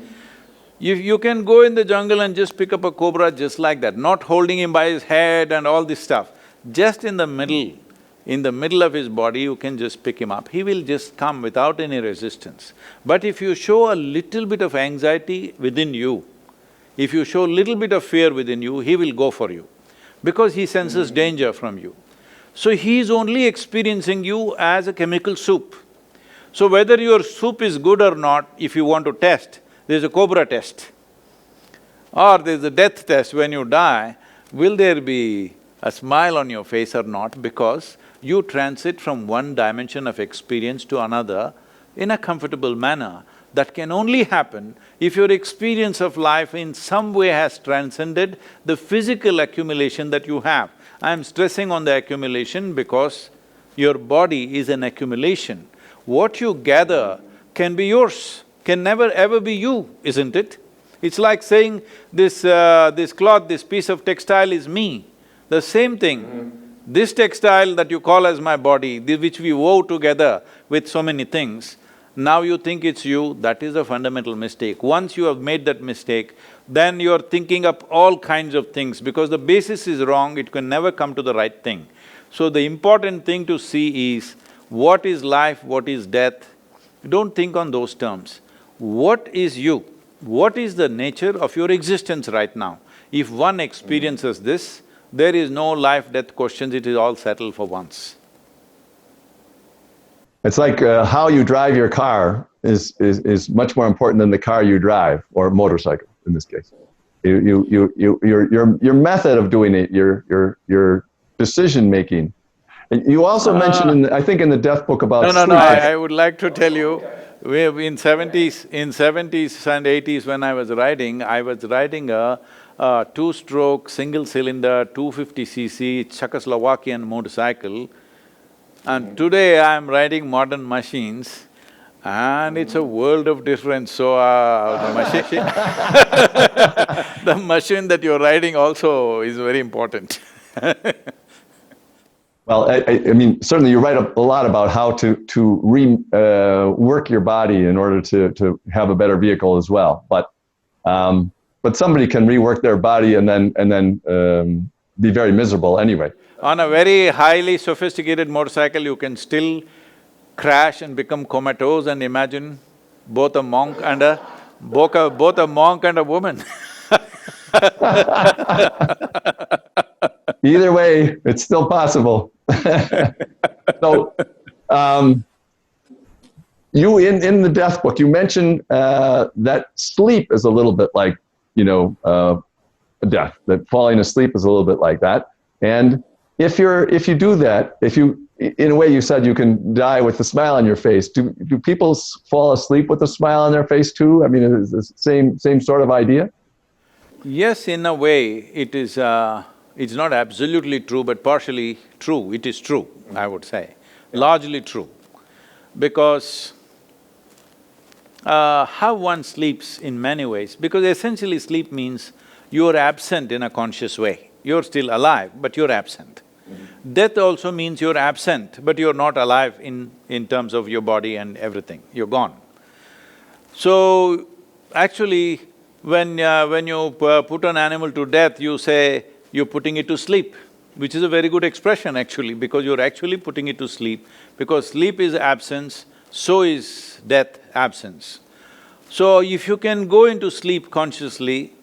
You can go in the jungle and just pick up a cobra just like that, not holding him by his head and all this stuff. Just in the middle of his body, you can just pick him up. He will just come without any resistance. But if you show a little bit of anxiety within you, if you show a little bit of fear within you, he will go for you, because he senses danger from you. So he is only experiencing you as a chemical soup. So whether your soup is good or not, if you want to test, there's a cobra test. Or there's a death test when you die, will there be a smile on your face or not, because you transit from one dimension of experience to another in a comfortable manner. That can only happen if your experience of life in some way has transcended the physical accumulation that you have. I'm stressing on the accumulation because your body is an accumulation. What you gather can be yours, can never ever be you, isn't it? It's like saying, this cloth, this piece of textile is me. The same thing, this textile that you call as my body, which we wove together with so many things, now you think it's you, that is a fundamental mistake. Once you have made that mistake, then you're thinking up all kinds of things, because the basis is wrong, it can never come to the right thing. So the important thing to see is, what is life, what is death? Don't think on those terms. What is you? What is the nature of your existence right now? If one experiences this, there is no life-death questions, it is all settled for once. It's like how you drive your car is much more important than the car you drive, or motorcycle in this case. Your method of doing it, your decision making. And you also mentioned, I think in the Death book about sleep. I would like to tell you, in 70s and 80s when I was riding a two-stroke, single-cylinder, 250cc Czechoslovakian motorcycle. And today I'm riding modern machines and it's a world of difference. So the machine the machine that you're riding also is very important. Well, I mean, certainly you write a lot about how to work your body in order to have a better vehicle as well. But somebody can rework their body and then be very miserable anyway. On a very highly sophisticated motorcycle, you can still crash and become comatose and imagine both a monk and a woman. Either way, it's still possible. So, you in the death book, you mentioned that sleep is a little bit like, death. That falling asleep is a little bit like that. And if you do that, in a way you said you can die with a smile on your face. Do people fall asleep with a smile on their face too? I mean, is it the same sort of idea? Yes, in a way, it is… it's not absolutely true, but partially true. It is true, I would say, largely true. Because how one sleeps in many ways, because essentially sleep means you're absent in a conscious way. You're still alive, but you're absent. Death also means you're absent, but you're not alive in terms of your body and everything, you're gone. So, actually, when you put an animal to death, you say you're putting it to sleep, which is a very good expression actually, because you're actually putting it to sleep, because sleep is absence, so is death absence. So if you can go into sleep consciously,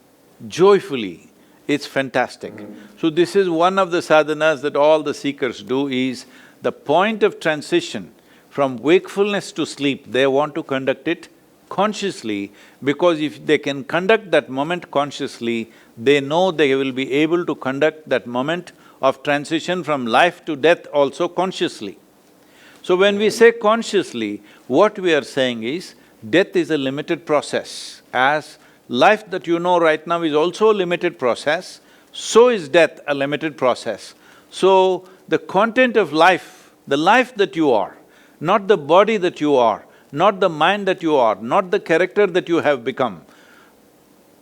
joyfully, it's fantastic. So this is one of the sadhanas that all the seekers do, is the point of transition from wakefulness to sleep, they want to conduct it consciously, because if they can conduct that moment consciously, they know they will be able to conduct that moment of transition from life to death also consciously. So when we say consciously, what we are saying is, death is a limited process. As life that you know right now is also a limited process, so is death a limited process. So the content of life, the life that you are, not the body that you are, not the mind that you are, not the character that you have become,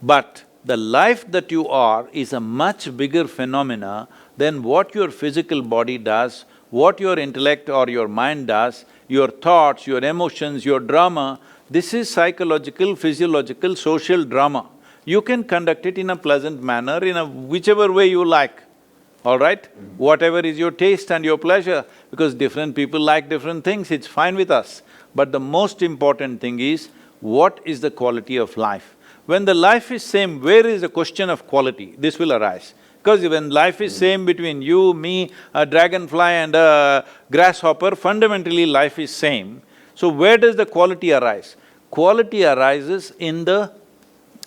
but the life that you are is a much bigger phenomena than what your physical body does, what your intellect or your mind does, your thoughts, your emotions, your drama. This is psychological, physiological, social drama. You can conduct it in a pleasant manner, in a whichever way you like, all right? Whatever is your taste and your pleasure, because different people like different things, it's fine with us. But the most important thing is, what is the quality of life? When the life is same, where is the question of quality? This will arise. Because when life is same between you, me, a dragonfly and a grasshopper, fundamentally life is same. So where does the quality arise? Quality arises in the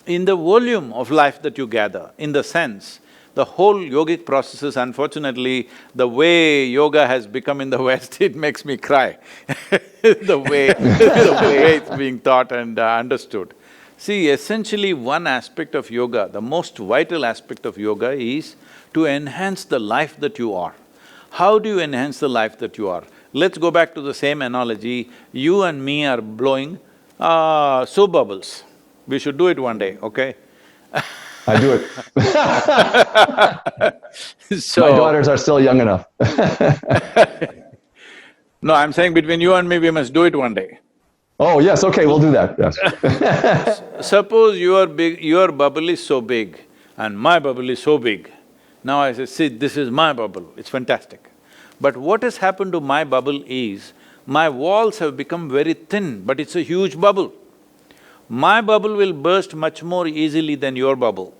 volume of life that you gather, in the sense. The whole yogic processes, unfortunately, the way yoga has become in the West, it makes me cry the way it's being taught and understood. See, essentially one aspect of yoga, the most vital aspect of yoga is to enhance the life that you are. How do you enhance the life that you are? Let's go back to the same analogy. You and me are blowing soap bubbles. We should do it one day, okay? I do it. So, my daughters are still young enough. No, I'm saying between you and me, we must do it one day. Oh, yes, okay, we'll do that, yes. Suppose your bubble is so big and my bubble is so big. Now I say, see, this is my bubble, it's fantastic. But what has happened to my bubble is, my walls have become very thin, but it's a huge bubble. My bubble will burst much more easily than your bubble,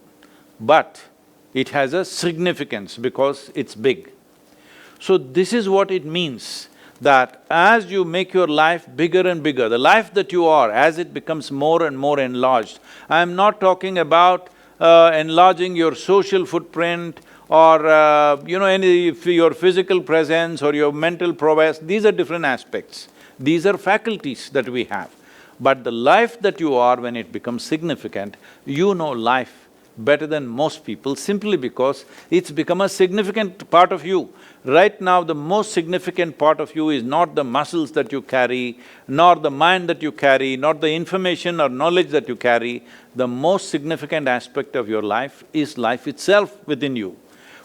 but it has a significance because it's big. So this is what it means, that as you make your life bigger and bigger, the life that you are, as it becomes more and more enlarged, I'm not talking about enlarging your social footprint or your physical presence or your mental prowess, these are different aspects. These are faculties that we have. But the life that you are, when it becomes significant, you know life better than most people simply because it's become a significant part of you. Right now, the most significant part of you is not the muscles that you carry, nor the mind that you carry, not the information or knowledge that you carry. The most significant aspect of your life is life itself within you.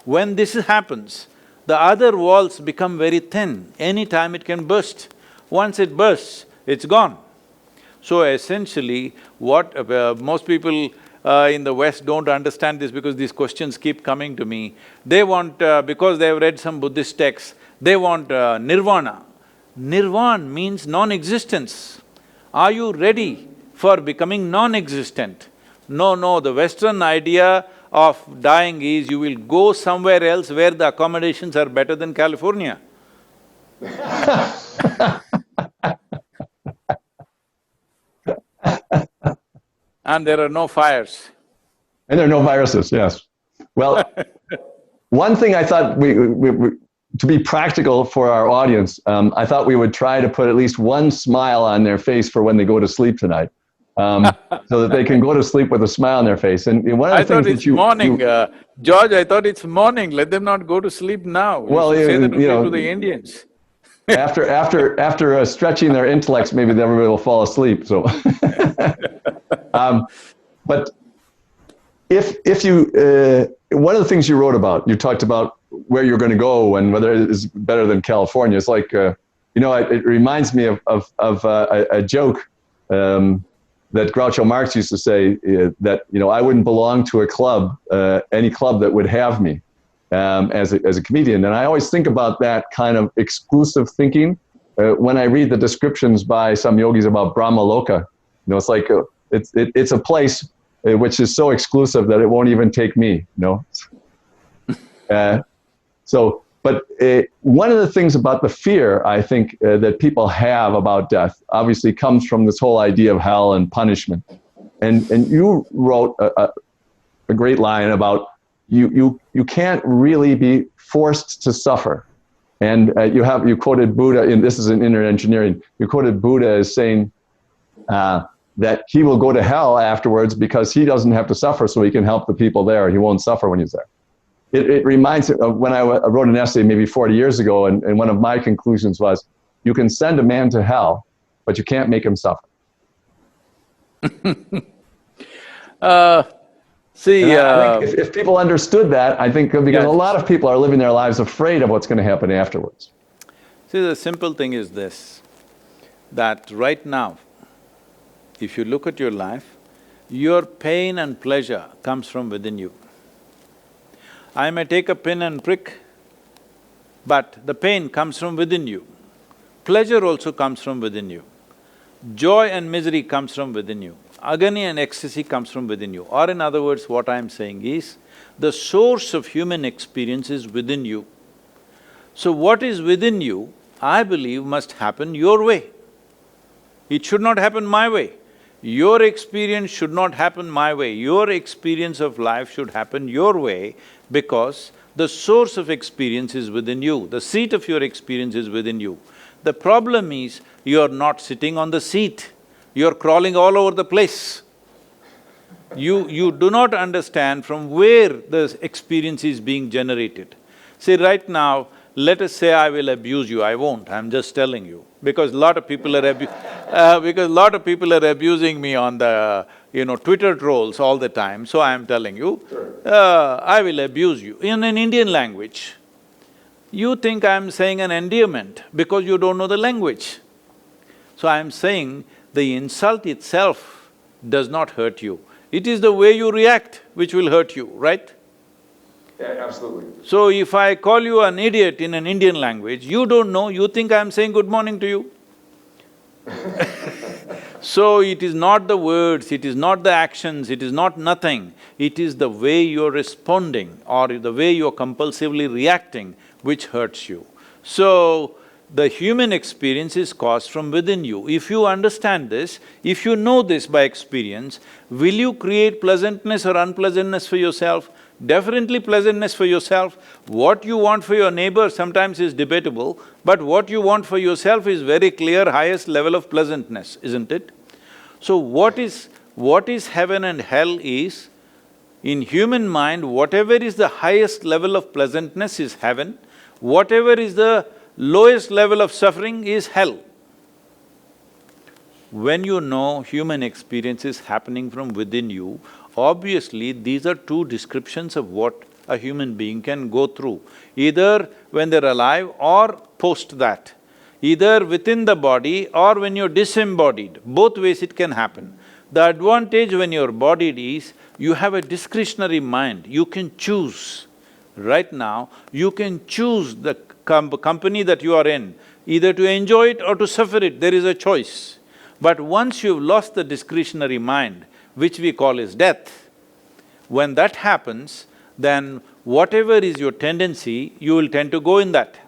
When this happens, the other walls become very thin. Anytime it can burst. Once it bursts, it's gone. So essentially, what most people in the West don't understand this because these questions keep coming to me. They want, because they have read some Buddhist texts, they want nirvana. Nirvana means non-existence. Are you ready for becoming non-existent? No, the Western idea of dying is you will go somewhere else where the accommodations are better than California. And there are no fires. And there are no viruses, yes. Well, one thing I thought to be practical for our audience, I thought we would try to put at least one smile on their face for when they go to sleep tonight, so that they can go to sleep with a smile on their face. And one of the things that you… morning, George, I thought it's morning, let them not go to sleep now. Well, say that to the Indians. after stretching their intellects, maybe everybody will fall asleep, so… But if you… one of the things you wrote about, you talked about where you're going to go and whether it is better than California. It's like, it reminds me of a joke that Groucho Marx used to say, that, I wouldn't belong to a club, any club that would have me as a comedian. And I always think about that kind of exclusive thinking when I read the descriptions by some yogis about Brahma Loka. It's like, it's a place which is so exclusive that it won't even take me, But one of the things about the fear, I think, that people have about death obviously comes from this whole idea of hell and punishment. And you wrote a great line about you can't really be forced to suffer. And you quoted Buddha, and this is in Inner Engineering, you quoted Buddha as saying that he will go to hell afterwards because he doesn't have to suffer, so he can help the people there. He won't suffer when he's there. It reminds me of when I wrote an essay maybe 40 years ago, and one of my conclusions was, you can send a man to hell, but you can't make him suffer. I think if people understood that, I think, because a lot of people are living their lives afraid of what's going to happen afterwards. See, the simple thing is this, that right now, if you look at your life, your pain and pleasure comes from within you. I may take a pin and prick, but the pain comes from within you. Pleasure also comes from within you. Joy and misery comes from within you. Agony and ecstasy comes from within you. Or in other words, what I'm saying is, the source of human experience is within you. So what is within you, I believe, must happen your way. It should not happen my way. Your experience should not happen my way. Your experience of life should happen your way, because the source of experience is within you. The seat of your experience is within you. The problem is, you're not sitting on the seat, you're crawling all over the place. You do not understand from where the experience is being generated. See, right now, let us say I will abuse you, I won't, I'm just telling you, because a lot of people are abusing me on the, Twitter trolls all the time, so I am telling you, I will abuse you in an Indian language. You think I am saying an endearment because you don't know the language. So I am saying the insult itself does not hurt you. It is the way you react which will hurt you, right? Yeah, absolutely. So if I call you an idiot in an Indian language, you don't know, you think I'm saying good morning to you. So it is not the words, it is not the actions, it is not nothing, it is the way you're responding or the way you're compulsively reacting which hurts you. So, the human experience is caused from within you. If you understand this, if you know this by experience, will you create pleasantness or unpleasantness for yourself? Definitely pleasantness for yourself. What you want for your neighbor sometimes is debatable, but what you want for yourself is very clear, highest level of pleasantness, isn't it? So what is heaven and hell is In human mind, whatever is the highest level of pleasantness is heaven, whatever is the lowest level of suffering is hell. When you know human experience is happening from within you, obviously these are two descriptions of what a human being can go through, either when they're alive or post that, either within the body or when you're disembodied, both ways it can happen. The advantage when you're bodied is, you have a discretionary mind, you can choose. Right now, you can choose the company that you are in, either to enjoy it or to suffer it, there is a choice. But once you've lost the discretionary mind, which we call as death, when that happens, then whatever is your tendency, you will tend to go in that.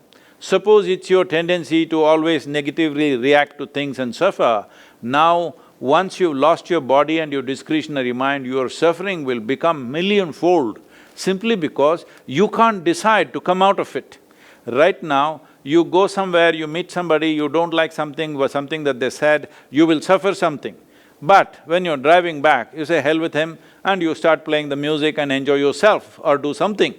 Suppose it's your tendency to always negatively react to things and suffer, now once you've lost your body and your discretionary mind, your suffering will become millionfold, simply because you can't decide to come out of it. Right now, you go somewhere, you meet somebody, you don't like something or something that they said, you will suffer something. But when you're driving back, you say, hell with him, and you start playing the music and enjoy yourself or do something,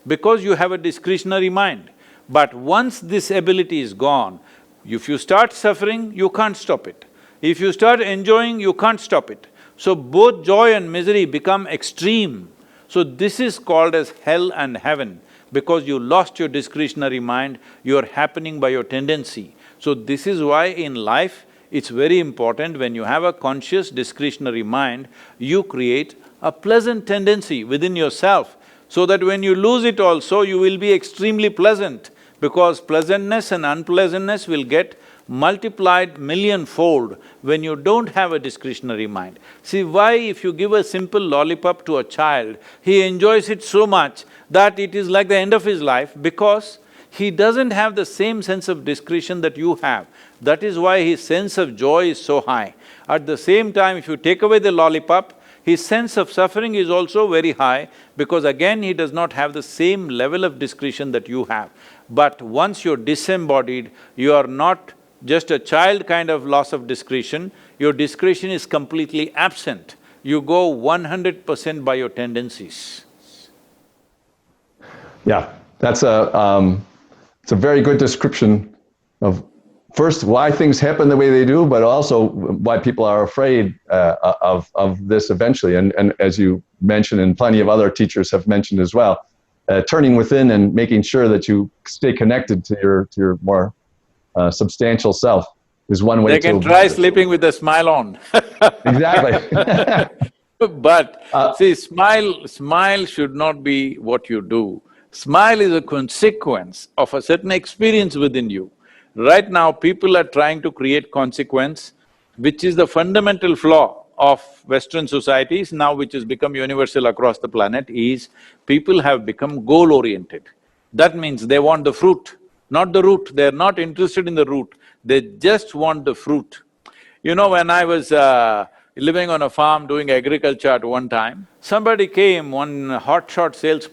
because you have a discretionary mind. But once this ability is gone, if you start suffering, you can't stop it. If you start enjoying, you can't stop it. So both joy and misery become extreme. So this is called as hell and heaven, because you lost your discretionary mind, you are happening by your tendency. So this is why in life, it's very important when you have a conscious discretionary mind, you create a pleasant tendency within yourself, so that when you lose it also, you will be extremely pleasant, because pleasantness and unpleasantness will get multiplied millionfold when you don't have a discretionary mind. See, why if you give a simple lollipop to a child, he enjoys it so much that it is like the end of his life, because he doesn't have the same sense of discretion that you have. That is why his sense of joy is so high. At the same time, if you take away the lollipop, his sense of suffering is also very high, because again he does not have the same level of discretion that you have. But once you're disembodied, you are not just a child kind of loss of discretion, your discretion is completely absent. You go 100% by your tendencies. Yeah, it's a very good description of first why things happen the way they do, but also why people are afraid of this eventually. And as you mentioned, and plenty of other teachers have mentioned as well, turning within and making sure that you stay connected to your more substantial self is one way to… They can try sleeping with a smile on. Exactly. But see, smile should not be what you do. Smile is a consequence of a certain experience within you. Right now, people are trying to create consequence, which is the fundamental flaw of Western societies now, which has become universal across the planet, is people have become goal-oriented. That means they want the fruit, not the root. They're not interested in the root, they just want the fruit. You know, when I was living on a farm doing agriculture at one time, somebody came, one hotshot sales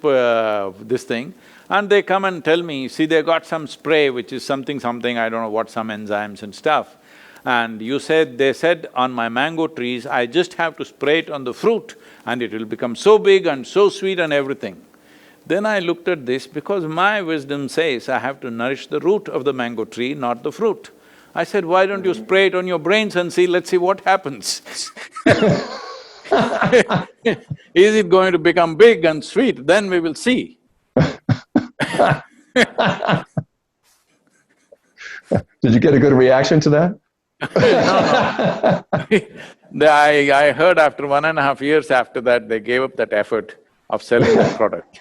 this thing, and they come and tell me, see, they got some spray which is something, I don't know what, some enzymes and stuff. And they said, on my mango trees, I just have to spray it on the fruit and it will become so big and so sweet and everything. Then I looked at this, because my wisdom says I have to nourish the root of the mango tree, not the fruit. I said, why don't you spray it on your brains and see, let's see what happens. Is it going to become big and sweet? Then we will see. Did you get a good reaction to that? No. I heard after 1.5 years after that, they gave up that effort of selling that product.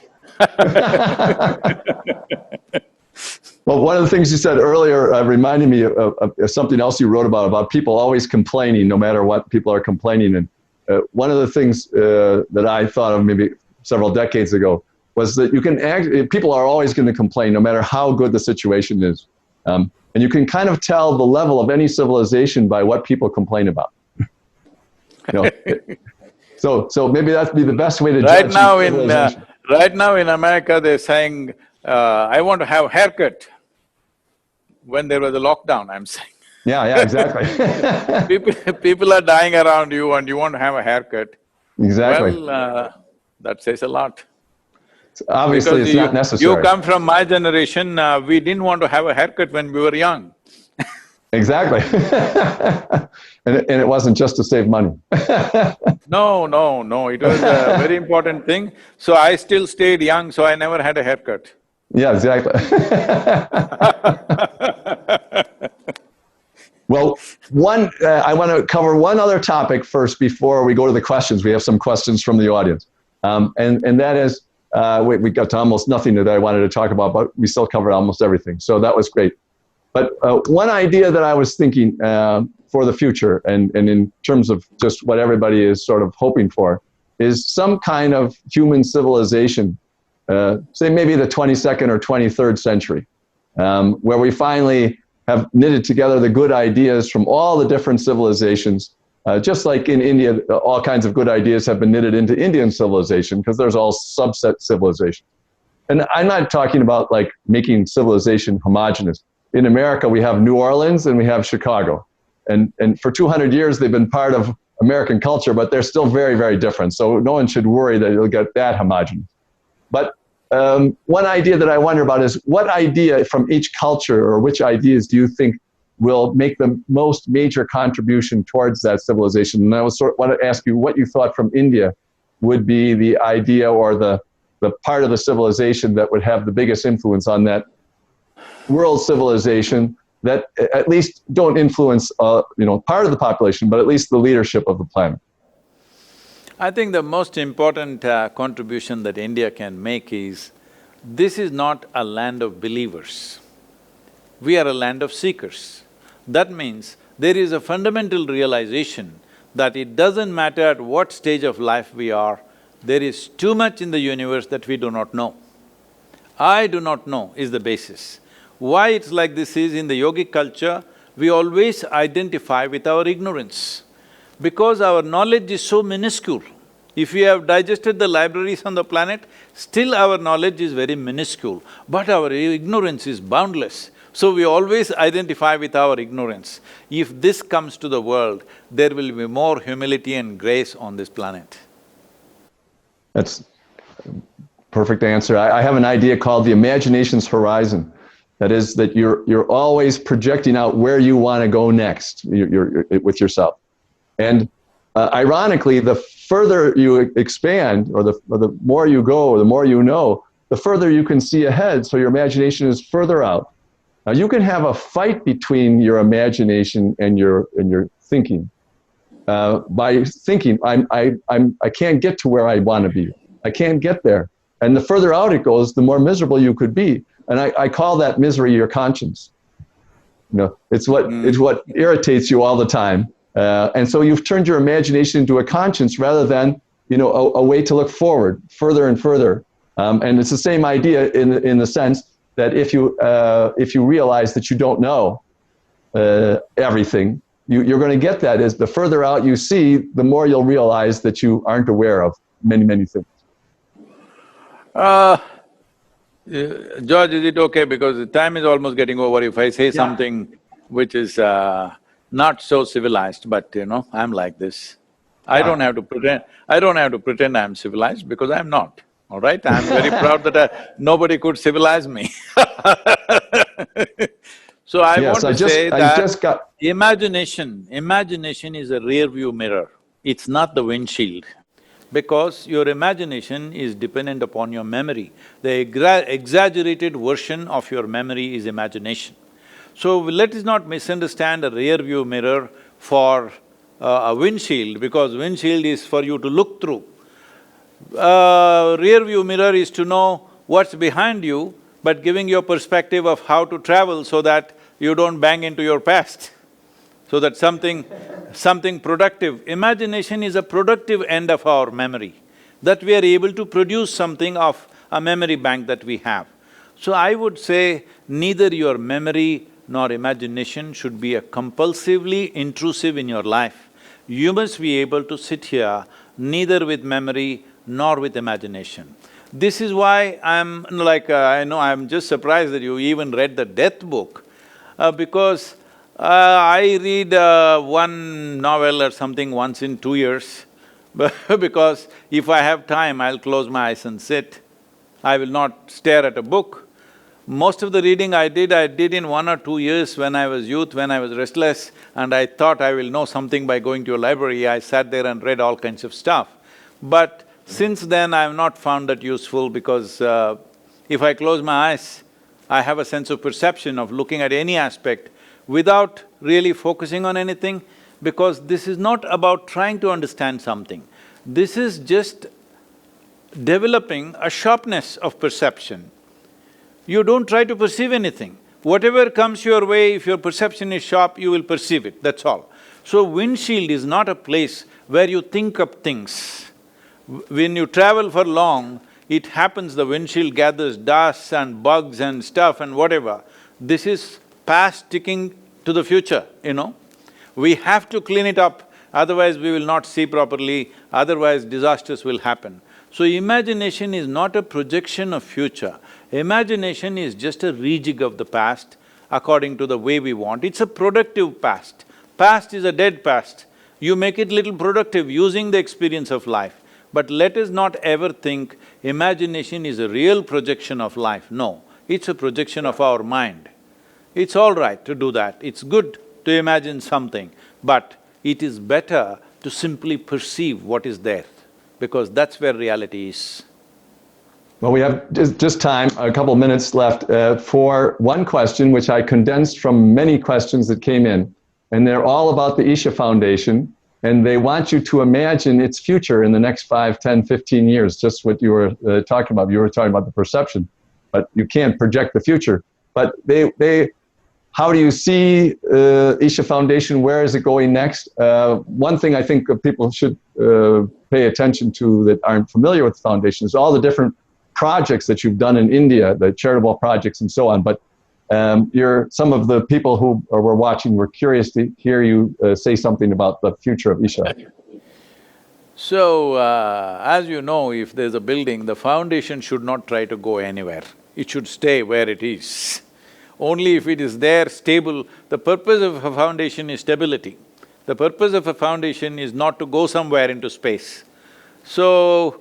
Well, one of the things you said earlier reminded me of something else you wrote about people always complaining, no matter what people are complaining. And one of the things that I thought of maybe several decades ago was that people are always going to complain, no matter how good the situation is. And you can kind of tell the level of any civilization by what people complain about. So maybe that'd be the best way to judge civilization. Right now in America, they're saying, I want to have a haircut. When there was a lockdown, I'm saying. Yeah, exactly. People are dying around you and you want to have a haircut. Exactly. Well, That says a lot. Obviously, Because it's not you necessary. come from my generation, we didn't want to have a haircut when we were young. Exactly. And it wasn't just to save money. No, no, no, it was a very important thing. So I still stayed young, so I never had a haircut. Yeah, exactly. Well, I want to cover one other topic first before we go to the questions. We have some questions from the audience. And that is, we got to almost nothing that I wanted to talk about, but we still covered almost everything. So that was great. But one idea that I was thinking for the future, and in terms of just what everybody is sort of hoping for, is some kind of human civilization, say maybe the 22nd or 23rd century, where we finally have knitted together the good ideas from all the different civilizations. Just like in India, all kinds of good ideas have been knitted into Indian civilization, because there's all subset civilizations. And I'm not talking about like making civilization homogenous. In America, we have New Orleans and we have Chicago. And for 200 years, they've been part of American culture, but they're still very, very different. So no one should worry that you'll get that homogenous. But one idea that I wonder about is, what idea from each culture, or which ideas do you think will make the most major contribution towards that civilization? And I want to ask you what you thought from India would be the idea or the part of the civilization that would have the biggest influence on that world civilization, that at least don't influence part of the population, but at least the leadership of the planet. I think the most important contribution that India can make is, this is not a land of believers. We are a land of seekers. That means there is a fundamental realization that it doesn't matter at what stage of life we are, there is too much in the universe that we do not know. I do not know is the basis. Why it's like this is, in the yogic culture, we always identify with our ignorance, because our knowledge is so minuscule. If we have digested the libraries on the planet, still our knowledge is very minuscule, but our ignorance is boundless. So we always identify with our ignorance. If this comes to the world, there will be more humility and grace on this planet. That's a perfect answer. I have an idea called the imagination's horizon. That is, that you're always projecting out where you want to go next you're with yourself. And ironically, the further you expand, or the more you go, or the more you know, the further you can see ahead, so your imagination is further out. Now, you can have a fight between your imagination and your thinking. By thinking, I can't get to where I want to be. I can't get there. And the further out it goes, the more miserable you could be. And I call that misery your conscience. It's what irritates you all the time. And so you've turned your imagination into a conscience rather than, a way to look forward, further and further. And it's the same idea in the sense that if you realize that you don't know everything, you're going to get that. As the further out you see, the more you'll realize that you aren't aware of many, many things. George, is it okay, because the time is almost getting over, if I say something which is not so civilized, but I'm like this. I don't have to pretend I'm civilized, because I'm not, all right? I'm very proud that nobody could civilize me. So I want to say that imagination is a rear view mirror, it's not the windshield. Because your imagination is dependent upon your memory. The exaggerated version of your memory is imagination. So let us not misunderstand a rear view mirror for a windshield, because windshield is for you to look through. Rear view mirror is to know what's behind you, but giving you a perspective of how to travel so that you don't bang into your past. So that something productive. Imagination is a productive end of our memory, that we are able to produce something of a memory bank that we have. So I would say, neither your memory nor imagination should be a compulsively intrusive in your life. You must be able to sit here neither with memory nor with imagination. This is why I'm I'm just surprised that you even read the death book, because I read one novel or something once in 2 years, because if I have time, I'll close my eyes and sit. I will not stare at a book. Most of the reading I did in 1 or 2 years when I was youth, when I was restless, and I thought I will know something by going to a library. I sat there and read all kinds of stuff. But since then, I have not found that useful because if I close my eyes, I have a sense of perception of looking at any aspect without really focusing on anything, because this is not about trying to understand something. This is just developing a sharpness of perception. You don't try to perceive anything. Whatever comes your way, if your perception is sharp, you will perceive it, that's all. So windshield is not a place where you think of things. When you travel for long, it happens the windshield gathers dust and bugs and stuff and whatever. This is past sticking to the future, you know. We have to clean it up, otherwise we will not see properly, otherwise disasters will happen. So imagination is not a projection of future. Imagination is just a rejig of the past according to the way we want. It's a productive past. Past is a dead past. You make it little productive using the experience of life. But let us not ever think imagination is a real projection of life. No, it's a projection of our mind. It's all right to do that, it's good to imagine something, but it is better to simply perceive what is there, because that's where reality is. Well, we have just time, a couple minutes left for one question, which I condensed from many questions that came in. And they're all about the Isha Foundation, and they want you to imagine its future in the next 5, 10, 15 years, just what you were talking about. You were talking about the perception, but you can't project the future. But how do you see Isha Foundation? Where is it going next? One thing I think people should pay attention to that aren't familiar with the foundation is all the different projects that you've done in India, the charitable projects and so on. But some of the people who were watching were curious to hear you say something about the future of Isha. So, as you know, if there's a building, the foundation should not try to go anywhere. It should stay where it is. Only if it is there, stable. The purpose of a foundation is stability. The purpose of a foundation is not to go somewhere into space. So,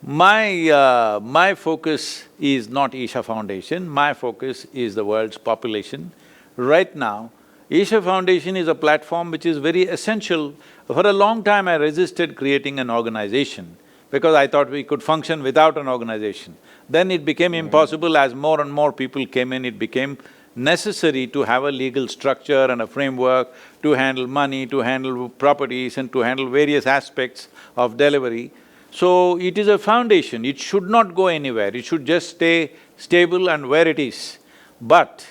my focus is not Isha Foundation, my focus is the world's population. Right now, Isha Foundation is a platform which is very essential. For a long time I resisted creating an organization because I thought we could function without an organization. Then it became impossible. As more and more people came in, it became necessary to have a legal structure and a framework to handle money, to handle properties and to handle various aspects of delivery. So it is a foundation, it should not go anywhere, it should just stay stable and where it is. But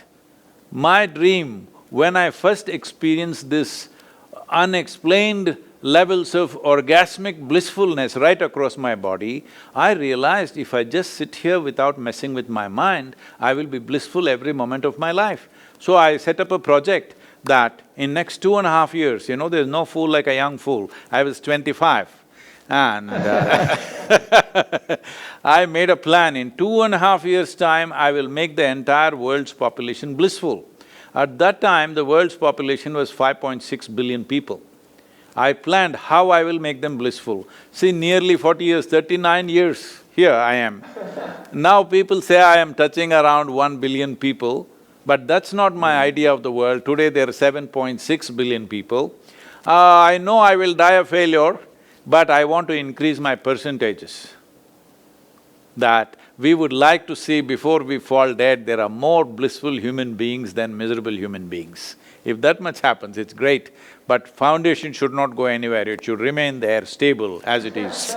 my dream, when I first experienced this unexplained levels of orgasmic blissfulness right across my body, I realized if I just sit here without messing with my mind, I will be blissful every moment of my life. So I set up a project that in next 2.5 years, you know, there's no fool like a young fool. I was 25 and I made a plan, in 2.5 years' time, I will make the entire world's population blissful. At that time, the world's population was 5.6 billion people. I planned how I will make them blissful. See, nearly 40 years, 39 years, here I am. Now people say I am touching around 1 billion people, but that's not my idea of the world. Today there are 7.6 billion people. I know I will die a failure, but I want to increase my percentages. That we would like to see before we fall dead, there are more blissful human beings than miserable human beings. If that much happens, it's great, but foundation should not go anywhere, it should remain there, stable as it is.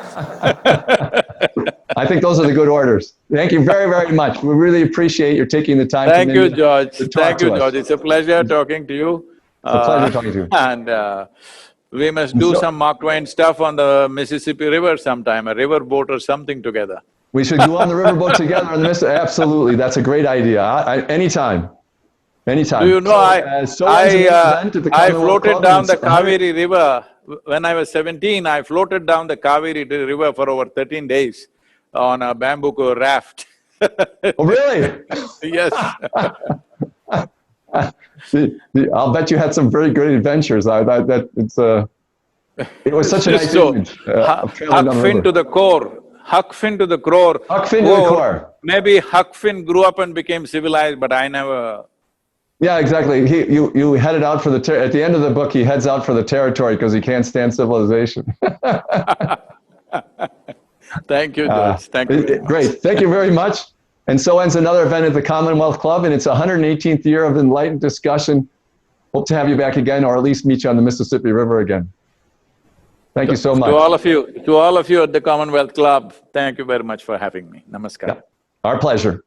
I think those are the good orders. Thank you very, very much. We really appreciate your taking the time. Thank you, George. To talk Thank you, to us. George. It's a pleasure talking to you. It's a pleasure talking to you. And we must do some Mark Twain stuff on the Mississippi River sometime, a river boat or something together. We should go on the riverboat together on the Mississippi. Absolutely, that's a great idea. Anytime. Anytime. Do you know, I floated down the Kaveri River. When I was 17, I floated down the Kaveri River for over 13 days on a bamboo raft. Oh, really? Yes. I'll bet you had some very good adventures. It was such a nice So, image of traveling Huck down the Finn river. to the core, Huck Finn to the core. Huck Finn to the core. Maybe Huck Finn grew up and became civilized, but I never… Yeah, exactly. You headed out for at the end of the book, he heads out for the territory because he can't stand civilization. Thank you, George. Thank you very much. Great. Thank you very much. And so ends another event at the Commonwealth Club, and it's 118th year of enlightened discussion. Hope to have you back again, or at least meet you on the Mississippi River again. Thank you so much. To all of you at the Commonwealth Club, thank you very much for having me. Namaskar. Yeah. Our pleasure.